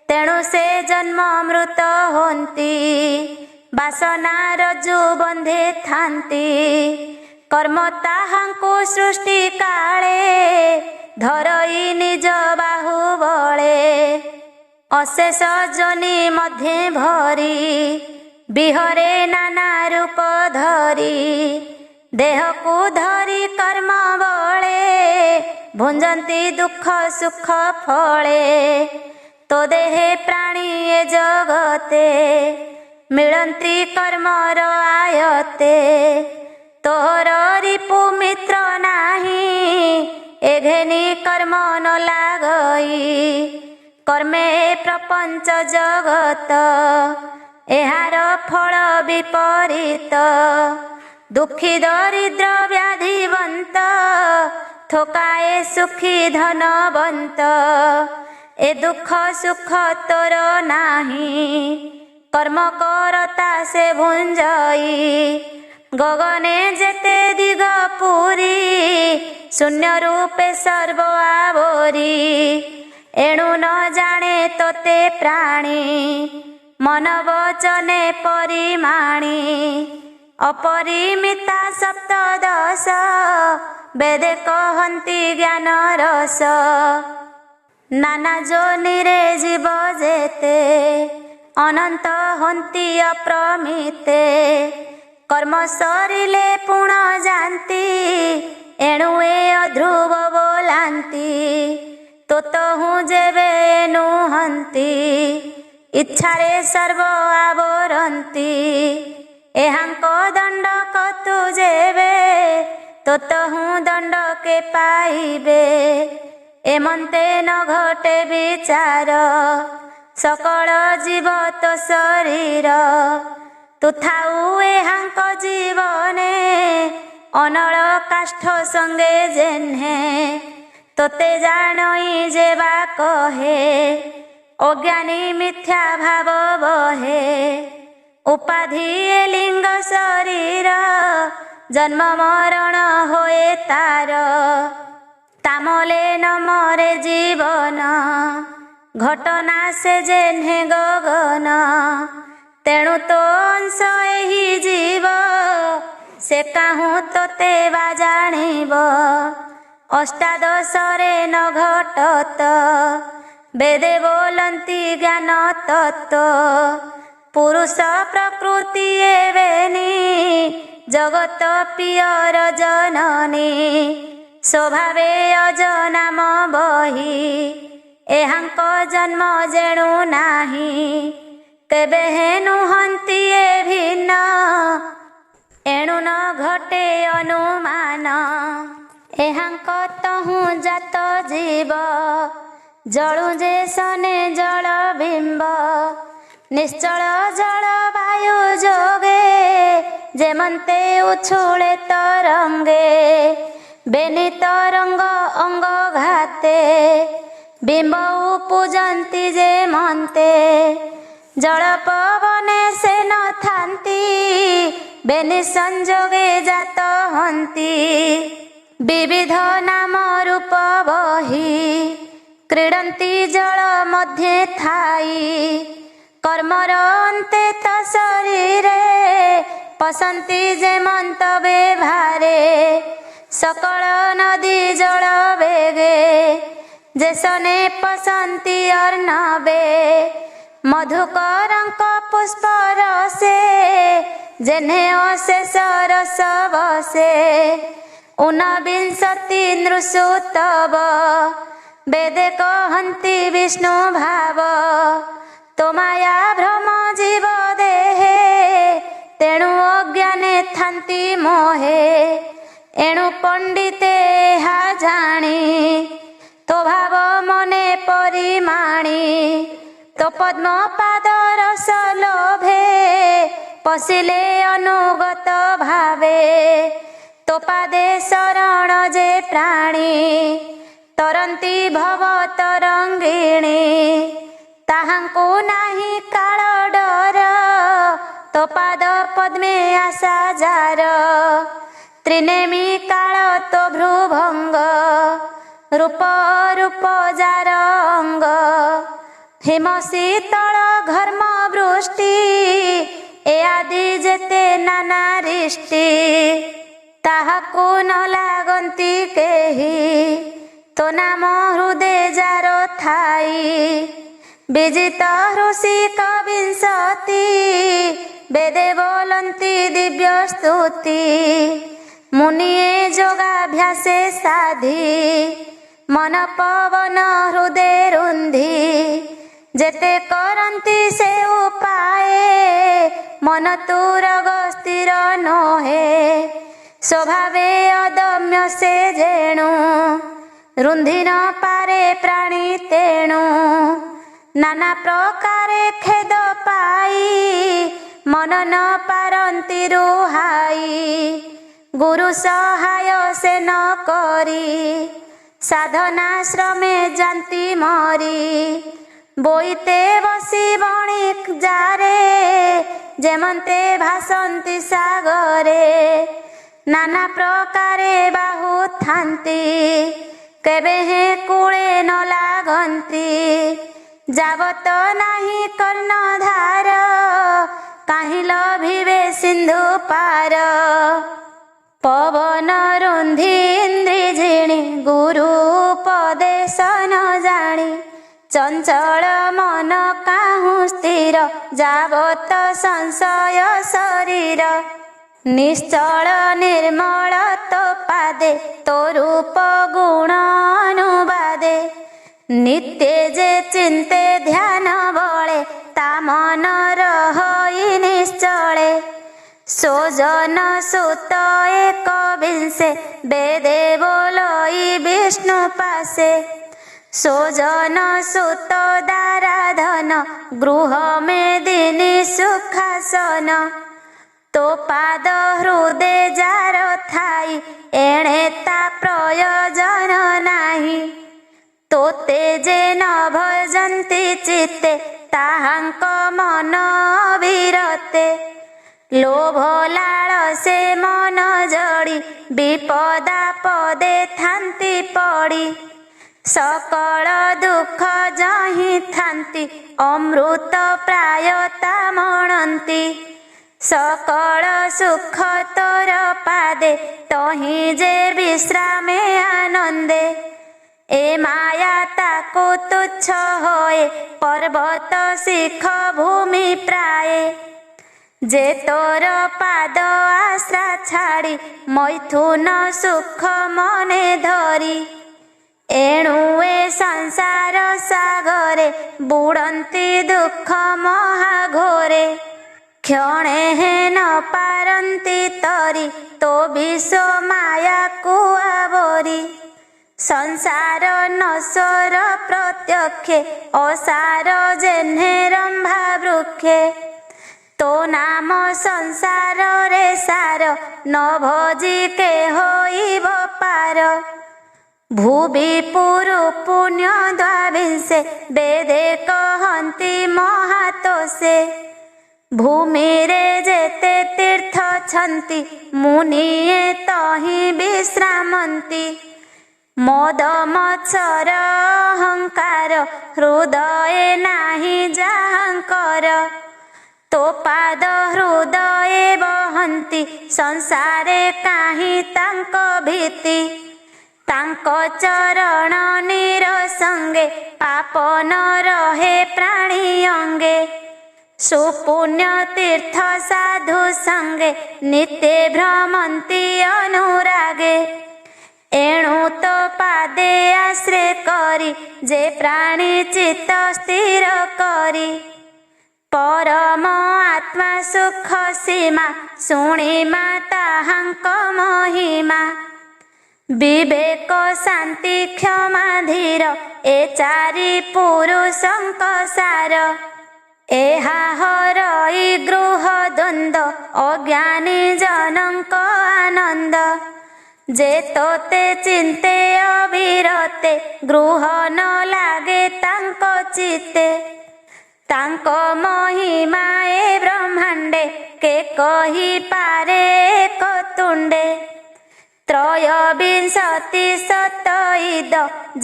S1: ତେଣୁ ସେ ଜନ୍ମ ମୃତ ହନ୍ତି ବାସନାର ଯୁବନ୍ଧେ ଥାନ୍ତି କର୍ମ ତାହାଙ୍କୁ ସୃଷ୍ଟି କାଳେ ଧରଇ ନିଜ ବାହୁବଳେ ଅଶେଷ ଯୋନି ମଧ୍ୟେ ଭରି ବିହରେ ନାନା ରୂପ ଧରି ଦେହକୁ ଧରି କର୍ମ ବଳେ ଭୁଞ୍ଜନ୍ତି ଦୁଃଖ ସୁଖ ଫଳେ ତୋ ଦେହେ ପ୍ରାଣୀ ଏ ଜଗତେ ମିଳନ୍ତି କର୍ମର ଆୟତେ ତୋର ରିପୁ ମିତ୍ର ନାହିଁ ଏ ଘେନି କର୍ମ ନ ଲାଗଇ କର୍ମେ ପ୍ରପଞ୍ଚ ଜଗତ ଏହାର ଫଳ ବିପରୀତ ଦୁଃଖୀ ଦରିଦ୍ର ବ୍ୟାଧିବନ୍ତ ଥୋକାଏ ସୁଖୀ ଧନବନ୍ତ ଏ ଦୁଃଖ ସୁଖ ତୋର ନାହିଁ କର୍ମ କରତା ସେ ଭୁଞ୍ଜଇ ଗଗନେ ଯେତେ ଦିଗ ପୁରୀ ଶୂନ୍ୟ ରୂପେ ସର୍ବ ଆବୋରି ଏଣୁ ନ ଜାଣେ ତୋତେ ପ୍ରାଣୀ ମନ ବଚନେ ପରିମାଣି ଅପରିମିତା ସପ୍ତଦଶ ବେଦେ କହନ୍ତି ଜ୍ଞାନ ରସ ନାନା ଯୋନିରେ ଜୀବ ଯେତେ ଅନନ୍ତ ହନ୍ତି ଅପ୍ରମିତେ କର୍ମ ସରିଲେ ପୁଣ ଯାନ୍ତି ଏଣୁ ଏ ଅଧ୍ରୁବ ବୋଲାନ୍ତି ତୋତ ହୁଁ ଯେବେ ନୁହନ୍ତି ଇଚ୍ଛାରେ ସର୍ବ ଆବରନ୍ତି ଏହାଙ୍କ ଦଣ୍ଡ କତୁ ଯେବେ ତୋତ ହୁଁ ଦଣ୍ଡ କେ ପାଇବେ ଏମନ୍ତେ ନ ଘଟେ ବିଚାର ସକଳ ଜୀବ ତୋ ଶରୀର ତୁ ଥାଉ ଏହାଙ୍କ ଜୀବନେ ଅନଳ କାଷ୍ଠ ସଙ୍ଗେ ଯେହ୍ନେ ତୋତେ ଜାଣଇ ଯେବା କହେ ଅଜ୍ଞାନୀ ମିଥ୍ୟା ଭାବ ବହେ ଉପାଧି ଏ ଲିଙ୍ଗ ଶରୀର ଜନ୍ମ ମରଣ ହୋଏ ତାର ତାମଲେ ନ ମରେ ଜୀବନ ଘଟନା ସେ ଯେହ୍ନେ ଗଗନ ତେଣୁ ତୋ ଅଂଶ ଏହି ଜୀବ ସେ କାହୁଁ ତୋତେ ବା ଜାଣିବ ଅଷ୍ଟାଦଶରେ ନ ଘଟତ ବେଦେ ବୋଲନ୍ତି ଜ୍ଞାନ ତତ୍ତ୍ୱ ପୁରୁଷ ପ୍ରକୃତି ଏବେନି ଜଗତ ପିୟର ଜନନୀ ସ୍ୱଭାବେ ଅଜନାମ ବହି ଏହାଙ୍କ ଜନ୍ମ ଯେଣୁ ନାହିଁ କେବେ ହେ ନୁହନ୍ତି ଏ ଭିନ୍ନ ଏଣୁ ନ ଘଟେ ଅନୁମାନ ଏହାଙ୍କ ତହୁଁ ଜାତ ଜୀବ ଜଳୁ ଯେ ସନେ ଜଳ ବିମ୍ବ ନିଶ୍ଚଳ ଜଳ ବାୟୁ ଯୋଗେ ଯେମନ୍ତେ ଉଛୁଳେ ତରଙ୍ଗେ ବେନି ତରଙ୍ଗ ଅଙ୍ଗ ଘାତେ ବିମ୍ବ ଉପୂଜନ୍ତି ଯେ ମନ୍ତେ ଜଳ ପବନେ ସେ ନଥାନ୍ତି ବେନି ସଂଯୋଗେ ଜାତ ହନ୍ତି ବିବିଧ ନାମ ରୂପ ବହି କ୍ରୀଡ଼ନ୍ତି ଜଳ ମଧ୍ୟେ ଥାଇ କର୍ମର ଅନ୍ତେ ତ ଶରୀରେ ପଶନ୍ତି ଯେମନ୍ତ ବେଭାରେ ସକଳ ନଦୀ ଜଳ ବେଗେ ଯେସନେ ପଶନ୍ତି ଅର୍ଣ୍ଣବେ ମଧୁକରଙ୍କ ପୁଷ୍ପ ରସେ ଯେହ୍ନେ ଅଶେଷ ରସ ବସେ ଊନବିଂଶତି ନୃଷୁତବ ବେଦେ କହନ୍ତି ବିଷ୍ଣୁ ଭାବ ତୋ ମାୟା ଭ୍ରମ ଜୀବ ଦେହେ ତେଣୁ ଅଜ୍ଞାନେ ଥାନ୍ତି ମୋହେ ଏଣୁ ପଣ୍ଡିତେ ଏହା ଜାଣି ତୋ ଭାବ ମନେ ପରିମାଣି ତୋ ପଦ୍ମ ପାଦ ରସ ଲୋଭେ ପଶିଲେ ଅନୁଗତ ଭାବେ ତୋ ପାଦେ ଶରଣ ଯେ ପ୍ରାଣୀ तरंती भव तरंगिणी ताहांकु नाही काळ डर तो पाद पद्मे आशा जार त्रिनेमी काळ तो भ्रुभंग रूप रूप जार अंग हिम शीतल घर्म वृष्टि ए आदि जेते नाना रिष्टि ताहाकु न लागंती केही तो नाम हृदय जार थाई विजित ऋषि कविंशति वेदे बोलंती दिव्य स्तुति मुनिये योगाभ्यासे साधी मन पवन हृदय रुंधी जेते करंती से उपाय मन तुरग स्थिर नोहे स्वभावे अदम्य से जेणु रुंधी न पारे प्राणी तेणु नाना प्रकारे खेद पाई मन न पारंती रुहाई गुरु सहाय से न करी साधनाश्रमे जानती मरी बोईते बसी बणिक जारे जेमंते भासंती सागरे नाना प्रकारे बाहु थांती केबे हे कूले न लागंती जावत नाही कर्णधार काहि लभिवे सिंधु पार पवन रुंधी इंद्री झिणी गुरु उपदेश न जानी चंचल मन काहू स्थिर जावत संशय शरीर निश्चल निर्मल तो पादे तो रूप गुण अनुवादे नित्य जे चिंते ध्यान बळे ता मन रही निश्चले सोजन सुत एक विंसे वेदे बोलई विष्णु पासे सोजन सुत दाराधन गृह में दिनी सुखासन तो पाद हृदय जार थाई एणे ता प्रयोजन नाही तो तेजे न भजंती चित्ते ताहांक मन विरते लोभ लालसे मन जड़ी विपदा पदे थांती पड़ी सकल दुख जही थांती अमृत प्रायता मणंती सकल सुख तोर पादे तही जे विश्रामे आनंदे ए माया ताको तुच्छ होए पर्वत शिख भूमि प्राय जे तोर पाद आश्रा छाड़ी मैथुन सुख मने धरी एणु ए संसार सागरे बुड़ंती दुख महाघोरे क्षणे हे न पारंती तरी तो विश्व माया कुआवरी संसार नश्वर प्रत्यक्षे असार जेन्हे रंभा वृक्षे तो नाम संसार रे सार न भोजी के होइब पार भूवि पुरु पुण्य द्वाविंशे वेदे कहंती महातोषे भूमि रे जेते तीर्थ छंती मुनिये तही विश्रामंती मोद मत्सर अहंकार हृदय नाही जाहंकर तो पाद हृदय बहंती संसारे काहि तांक भीति तांक चरण निरसंगे पाप न रहे प्राणी अंगे सुपुण्य तीर्थ साधु संगे नित्य भ्रमंती अनुरागे एणु तो पादे आश्रय करी जे प्राणी चित्त स्थिर करी परम आत्मा सुख सीमा शुणिमा ताहांक महिमा विवेक शांति क्षमा धीर ए चारि पुरुषंक सार एहा हरई गृह द्वंद्व अज्ञानी जनंक आनंद जे तोते चिंते अविरते गृह न लागे तांको चिते तांको महिमा ए ब्रह्मांडे के कही पारे एक तुंडे त्रयोविंशति शतईद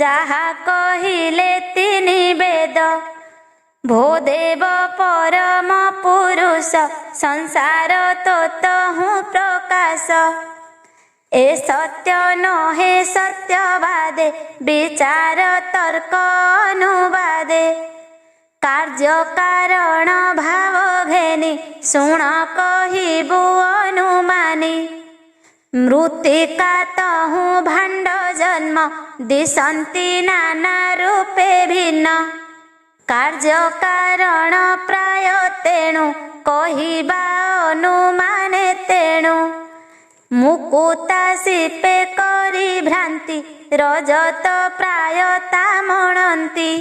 S1: जहा कहिले तिनि वेद भोदेव परम पुरुष संसार तोतहु प्रकाश ए सत्य नहे सत्यवादे विचार तर्क अनुवादे कार्य कारण भाव घेनी शुण कहिबु अनुमानी मृत्तिका तहु भाण्ड जन्म दिशन्ति नाना रूपे भिन्न कार्य कारण प्राय तेणु कहिबा अनुमाने तेणु मुकुता शिल्पे करी भ्रांति रजत प्राय तामणन्ति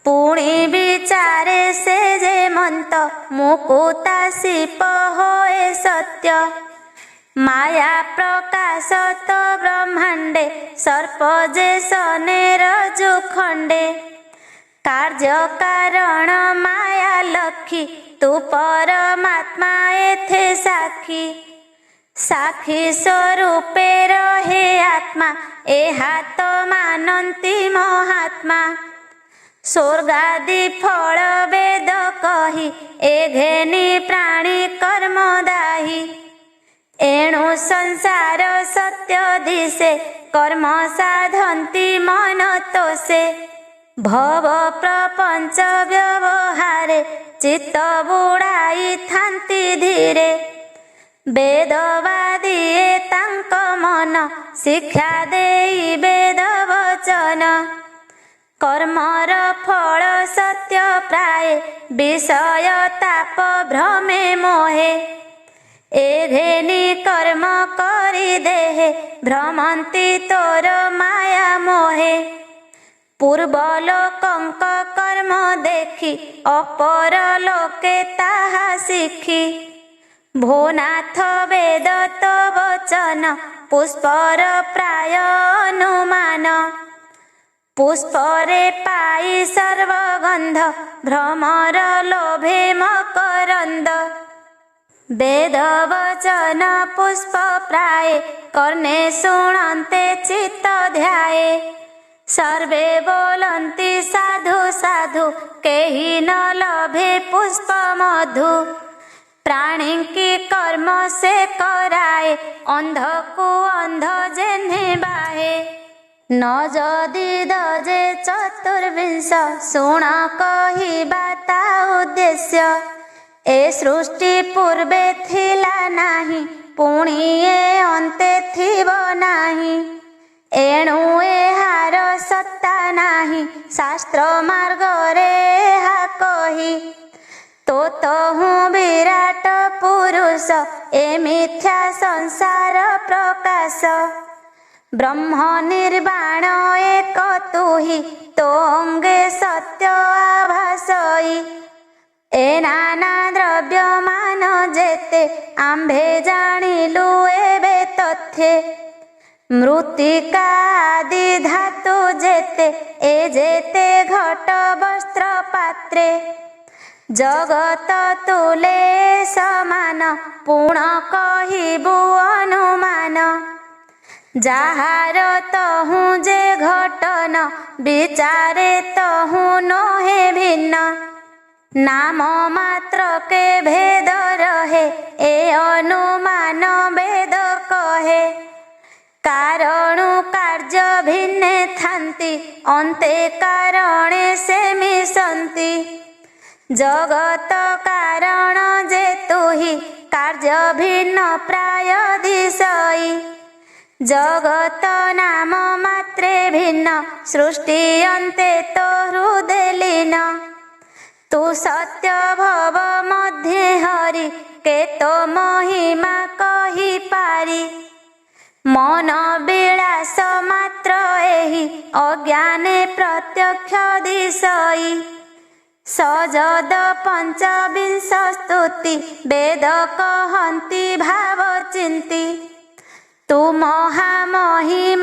S1: पुणी विचारे से जे मंत मुकुता शिल्प होए सत्य माया प्रकाश तो ब्रह्मांडे सर्प जे सने रजु खंडे कार्य कारण माया लखी तू परमात्मा एथे साखी साखी स्वरूपे रहे आत्मा ए हाथ मानन्ति महात्मा स्वर्गादि फल वेद कही ए घेनी प्राणी कर्म दाही एणु संसार सत्य दिशे कर्म साधन्ति मन तोषे भव प्रपंच व्यवहारे चित्त बुड़ाई थान्ति धीरे वेदवादी तांक मन शिक्षा देई वेद वचन कर्मर फल सत्य प्राय विषय ताप भ्रमे मोहे ए घेनी कर्म करी देहे भ्रमंती तोर माया मोहे पूर्व लोकंक कर्म देखी अपर लोके ताहा शिखी भोनाथ वेद तो वचन पुष्पर प्राय अनुमान पुष्परे पाई सर्वगंध भ्रमर लोभे मकरंद वेद वचन पुष्प प्राय कर्णे शुणन्ते चित्त ध्याये सर्वे बोलन्ति साधु साधु केहि न लभे पुष्प मधु प्राणी की कर्म से कराए अंध को अंध जेन्हे बाहे न जदि दजे चतुर्विंश शुण कहिबा ता उद्देश्य ए सृष्टि पूर्वे थिला नाही पुणी ए अंते थिब नाही एणु एहार सत्ता नाही शास्त्र मार्ग रे हा कही तो हूँ विराट पुरुष ए मिथ्या संसार प्रकाश ब्रह्म निर्वाण एक तुही तो अंगे सत्य आभासई ए नाना द्रव्य मान जेते आंभे जानिलु एबे तथ्ये मृत्तिका आदि धातु जेते ए जेते घट वस्त्र पात्रे जगत तुले समान पुण कहिबु अनुमान जाहार तहु जे घटन विचारे तहु नहे भिन्न नाम मात्र के भेद रहे ए अनुमान वेद कहे कारणु कार्य भिन्ने थान्ति अन्ते कारणे से मिशन्ति जगत कारण जे तुही कार्य भिन्न प्राय दिशई जगत नाम मात्रे भिन्न सृष्टि अन्ते तो हृदय लीन तू सत्य भव मध्ये हरि के तो महिमा कही पारी मन विलास मात्र एहि अज्ञाने प्रत्यक्ष दिशई सजद पंचविंश स्तुति वेद कहन्ति भाव चिंती तू महामहिमनंत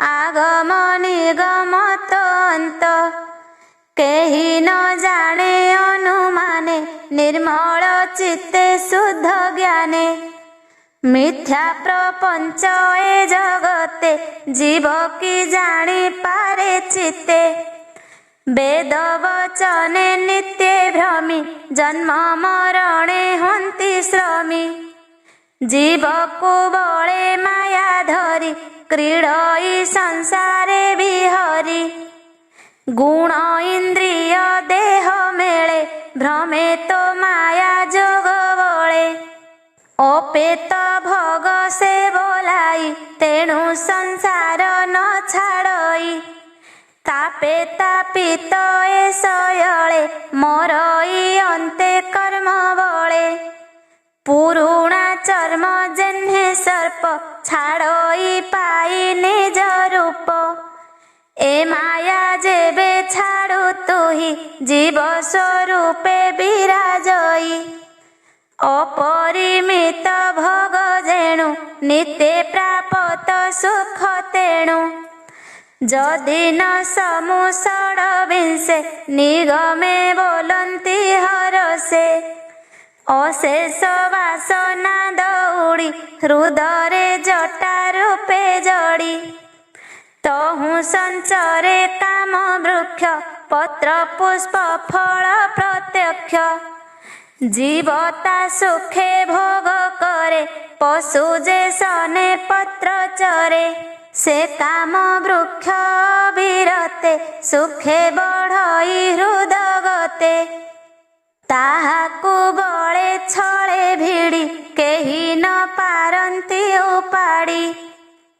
S1: आगम निगम तो अंत केही न जाने अनुमाने निर्मल चित्ते शुद्ध ज्ञाने मिथ्या प्रपंच ए जगते जीव की जानी पारे चित्ते वेद वचने नित्य भ्रमी जन्म मरणे हंति श्रमी जीव को बळे माया धरी क्रीडई संसारे विहरी गुण इंद्रिय देह मेले भ्रमे तो माया जोग बळे अपेत भोग से बोलाई तेणु संसार न छाड़ई तापे तापित ए सयळे मरई अंते कर्म बळे पुरुणा चर्म जेन्हे सर्प छाड़ई पाई निज रूप ए माया जेबे छाड़ू तुही जीव स्वरूपे विराजई अपरिमित भोग जेणु नित्य प्राप्त सुख तेणु जदि न समुषड विंशे निगमे बोलंती हरसे अशेष वासना दौड़ी हृदरे जटा रूपे जड़ी तहु संचरे काम वृक्ष पत्र पुष्प फल प्रत्यक्ष जीवता सुखे भोग करे पशु जे सने पत्र चरे से काम वृक्ष विरते सुखे बढ़ई हृदगते ताहाकु बळे छळे भिड़ी केही न पारंती उपाड़ी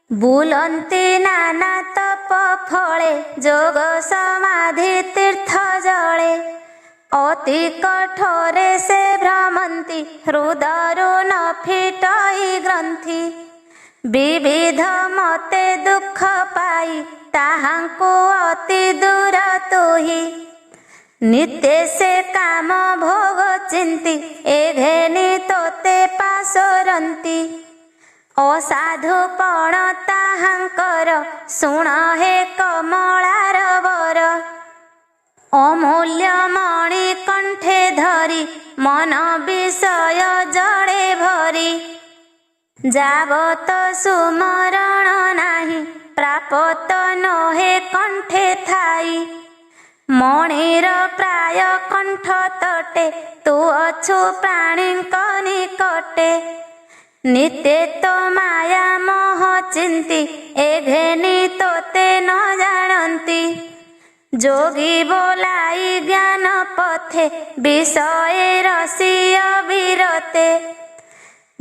S1: बुलंती नाना तप फळे जोग समाधि तीर्थ जळे अति कठोरे से भ्रमंती हृदयरु न फिटई ग्रंथि विविध मते दुख पाई ताहांकु अति दूर तुही नित्य से काम भोग चिंती एघेनी तोते पासरंती असाधुपण ताहांकर शुण हे कमलार वर अमूल्य मणि कंठे धरी मन विषय जड़े भरी जावत सुमरण नाही प्राप्त नहे कंठे थाई मणिर प्राय कंठ तटे तू अछु प्राणी निकटे नित्य तो माया मोह चिंती एघेनी तोते न जानती जोगी बोलाई ज्ञान पथे विषय रसिय विरते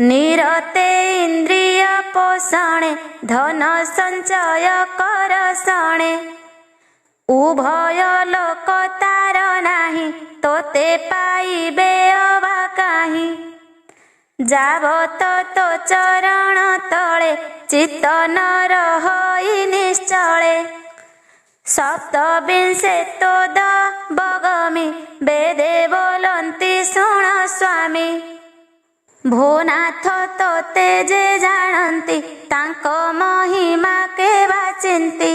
S1: निरते इंद्रिय पोषणे धन संचय कर सणे उभय लोक तार नाही तोते पाइबे अवा काहि जावत तो चरण तले चित्त न रहई निश्चले सप्तविंशे तो बगमी वेदे बोलंती शुण स्वामी भूनाथ तोते जे जानती तांको महिमा केवा चिंती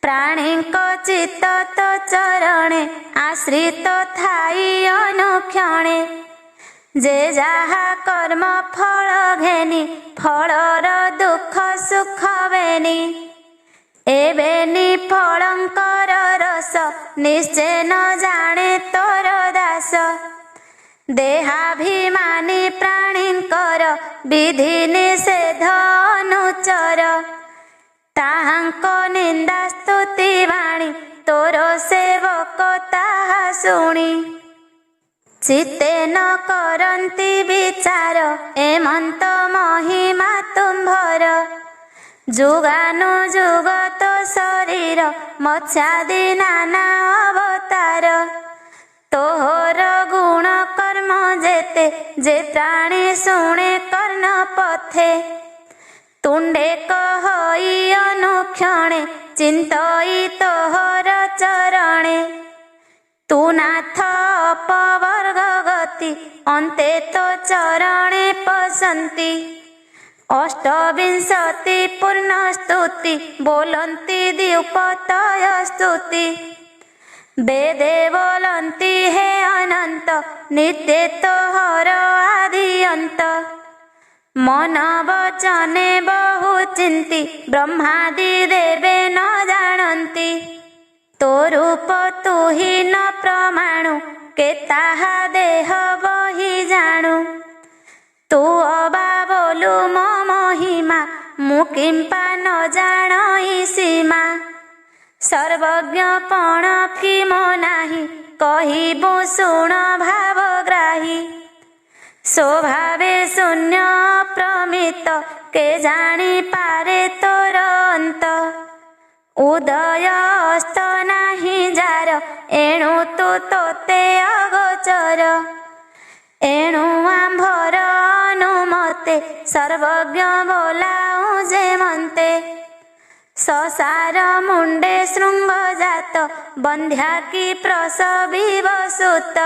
S1: प्राणीक चित्त तो चरणे आश्रित थाई अनुक्षणे जे जाहा कर्म फल घेनी फलर दुख सुख बेनी एबेनी फलंकर रस निश्चय न जाने तोर दास देहाभिमानी प्राणींकर विधि निषेध अनुचर ताहांक निंदा स्तुति वाणी तोर सेवक ताहा शुणी चित्ते न करंती विचार एमंत महिमा तुम्भर जुगानु जुगत शरीर मत्स्यादि नाना अवतार तोहर गुण कर्म जेते जे प्राणी शुणे कर्ण पथे तुंडे कहई अनुक्षणे चिंतई तोहर चरणे तू नाथ अपवर्ग गति अंते तो चरणे पसंती अष्टविंशति पूर्ण स्तुति बोलन्ति द्विपतय स्तुति वेदे बोलन्ति हे अनंत नित्य तोहर आदि अंत मन वचने बहु चिंती ब्रह्मादि देवे न जानन्ति तो रूप तू ही न प्रमाणु के ताहा देह बही जाणु तू अबा बोलू मो महिमा मु किंपा न जाणई सीमा सर्वज्ञ पण कि मो नाही कहिबु शुण भावग्राही स्वभावे शून्य प्रमित के जानी पारे तोर अंत उदय अस्त नाही जार एणु तू तोते अगोचर एणु आंभर अनुमते सर्वज्ञ बोलाऊ जे मन्ते ससार मुंडे शृंग जात बंध्या की प्रसवी वसुत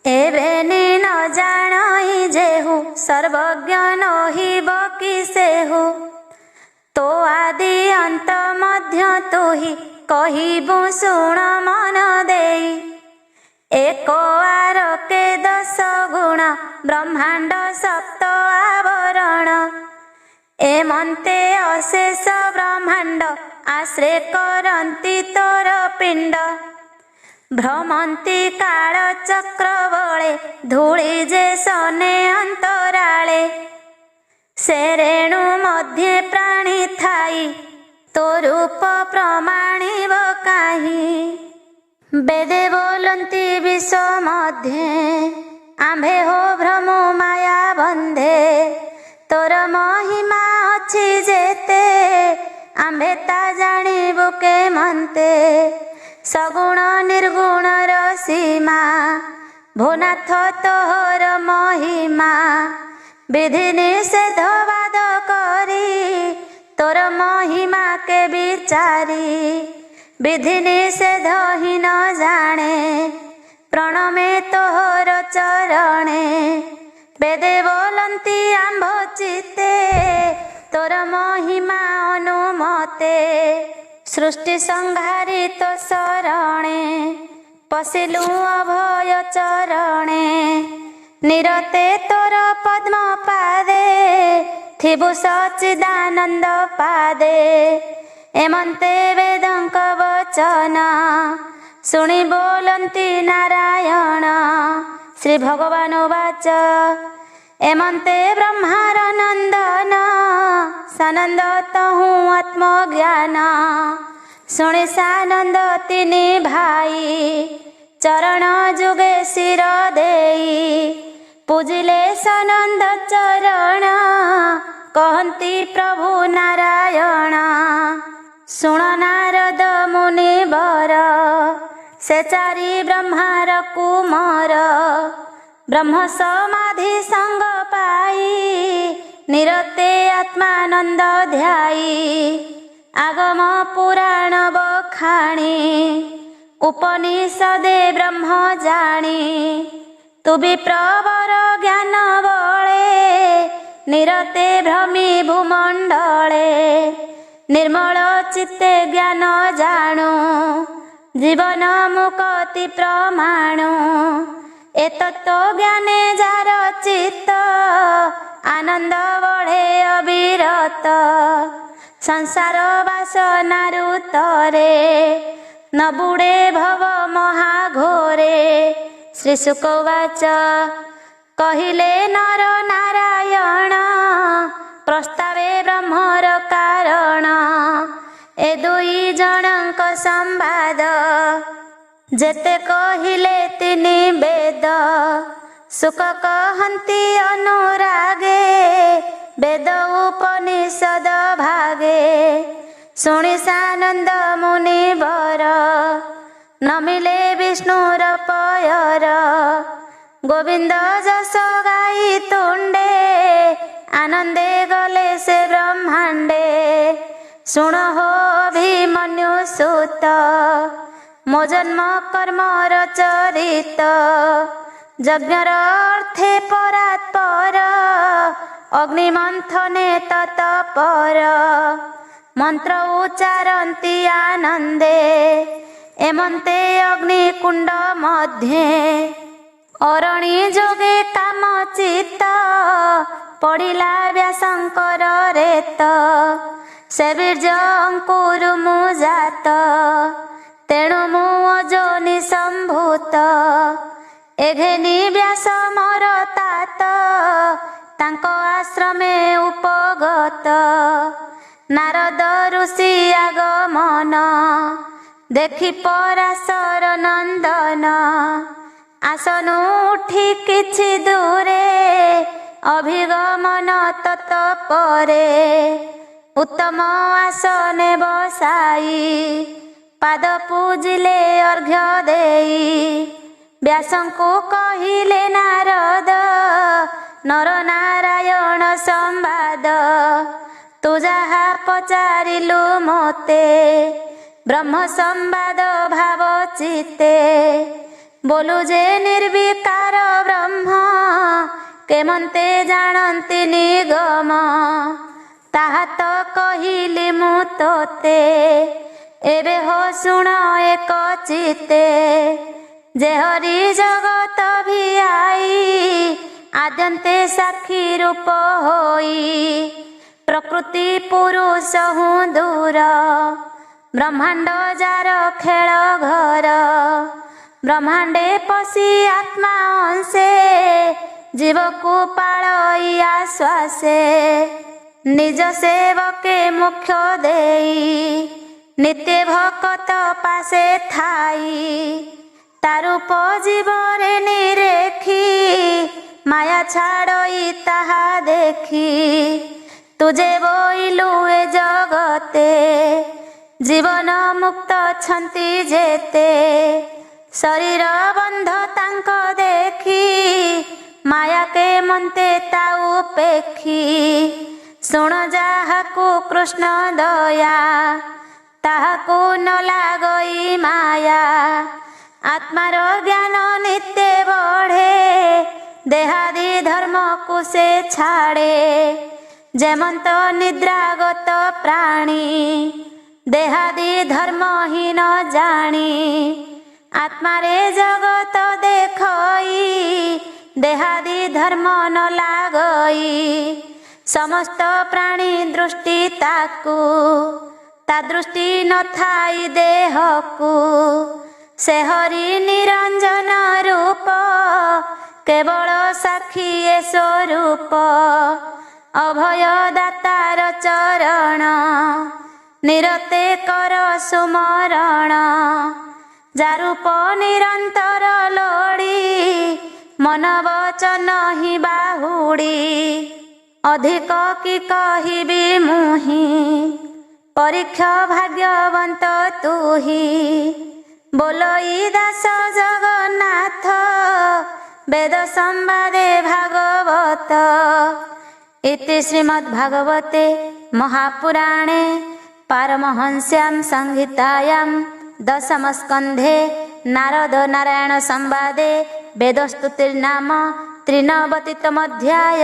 S1: एवेनी न जानई जेहु सर्वज्ञ नोहि बकी सेहु तो आदि अंत मध्य तू ही कहिबु शुण मन देई एक आर के 10 गुण ब्रह्मांड सप्त आवरण एमन्ते अशेष ब्रह्मांड आश्रे करन्ति तोर पिंड भ्रमन्ति काल चक्र बळे धूଳି जे सने अंतराळे से रेणु मध्ये प्राणी थाई तो रूप प्रमाणिब काहि वेदे बोलन्ति विश्व मध्ये आम्भे हो भ्रम माया बंधे तोर महिमा अछि जेते आम्भे ता जानिबु के मन्ते सगुण निर्गुण सीमा भुनाथ तोहर महिमा विधि निषेध बाध करी तोर महिमा के विचारी विधि निषेध ही न जाने प्रणमे तोहर चरणे वेदे बोलन्ति आम्भ चित्ते तोर महिमा अनुमते सृष्टि संहारी तो शरणे पशिलु अभय चरणे निरते तोर पद्म पादे थिबु सच्चिदानंद पादे एमन्ते वेदंक वचन शुणी बोलन्ति नारायण श्री भगवान वाच एमन्ते ब्रह्मार नंदन सानंद तहु आत्मज्ञान शुणी सानंद तिनि भाई चरण जुगे शिर देई पूजिले सानंद चरण कहन्ति प्रभु नारायण शुण नारद मुनि वर से चारि ब्रह्मार कुमार ब्रह्म समाधि संग पाई निरते आत्मानंद ध्याई आगम पुराण बखाणी उपनिषदे ब्रह्म जानी तु भी प्रवर ज्ञान बळे निरते भ्रमी भूमंडले निर्मल चित्ते ज्ञान जाणु जीवन मुक्ति प्रमाणु एतत्व ज्ञाने जार चित्त आनंद बढ़े अविरत संसार वासनारु तरे न बुड़े भव महाघोरे श्री शुकवाच कहिले नर नारायण प्रस्तावे ब्रह्मर कारण ए दुई जनक संवाद जेते कहिले तिनि वेद सुख कहन्ति अनुरागे वेद उपनिषद भागे शुणी सानंद मुनि वर न मिले विष्णुर पयर गोविंद जस गाई तुंडे आनंदे गले से ब्रह्मांडे शुण हो अभिमन्यु सुत मो जन्म कर्मर चरित यज्ञर अर्थे परात्पर अग्निमन्थने ततपर मंत्र उच्चारन्ति आनन्दे एमन्ते अग्निकुण्ड मध्ये अरणी जोगे कामचित्त पड़िला व्यासंकर रेत से बीर्ज अंकुरु मु जात तेणु मु अजोनि संभूत एघेनि व्यास मोर तात तांको आश्रमे उपगत नारद ऋषि आगमन देखि पराशर नंदन आसन उठी किछि दूरे अभिगमन तत्परे उत्तम आसने बसाई पाद पूजिले अर्घ्य देई व्यासंको कहिले नारद नर नारायण संवाद तू जाहा पचारिलु मोते ब्रह्म संवाद भाव चित्ते बोलु जे निर्विकार ब्रह्म केमन्ते जानन्ति निगम ताहा तो कहिली मु तोते एबे हो सुण एक चित्ते जे हरि जगत भी आई आद्यन्ते साक्षी रूप होई प्रकृति पुरुष हूँ दूर ब्रह्मांड जार खेल घर ब्रह्मांडे पशि आत्मा अंशे जीव को पालइया श्वासे निज सेवके मुख्य देई नित्य भक्त पासे थाई तारूप जीवरे निरेखी माया छाड़ई ताहा देखी तुझे बोइलु ए जगते जीवन मुक्त छंती जेते शरीर बंध तांक देखी माया के मन्ते ताऊ पेखी सुण जाहाकू कृष्ण दया ताहाकू न लागई माया आत्मार ज्ञान नित्य बढ़े देहादि धर्म को से छाड़े जेमंत निद्रागत प्राणी देहादि धर्म ही न जानी आत्मारे जगत देखई देहादि धर्म न लागई समस्त प्राणी दृष्टि ताकू ता दृष्टि न थाई देहकू से हरि निरंजन रूप केवल साक्षी ए स्वरूप अभय दातार चरण निरते कर सुमरण जारूप निरंतर लोड़ी मन वचन ही बाहुड़ी अधिक कि कहिबी मुहि परीक्षा भाग्यवंत तुही बोलई दास जगन्नाथ वेद संवादे भागवत इति श्रीमद्भागवते महापुराणे पारमहंस्यां संहितायां दशमस्कन्धे नारद नारायण संवादे वेदस्तुतिर्नाम 93 अध्याय।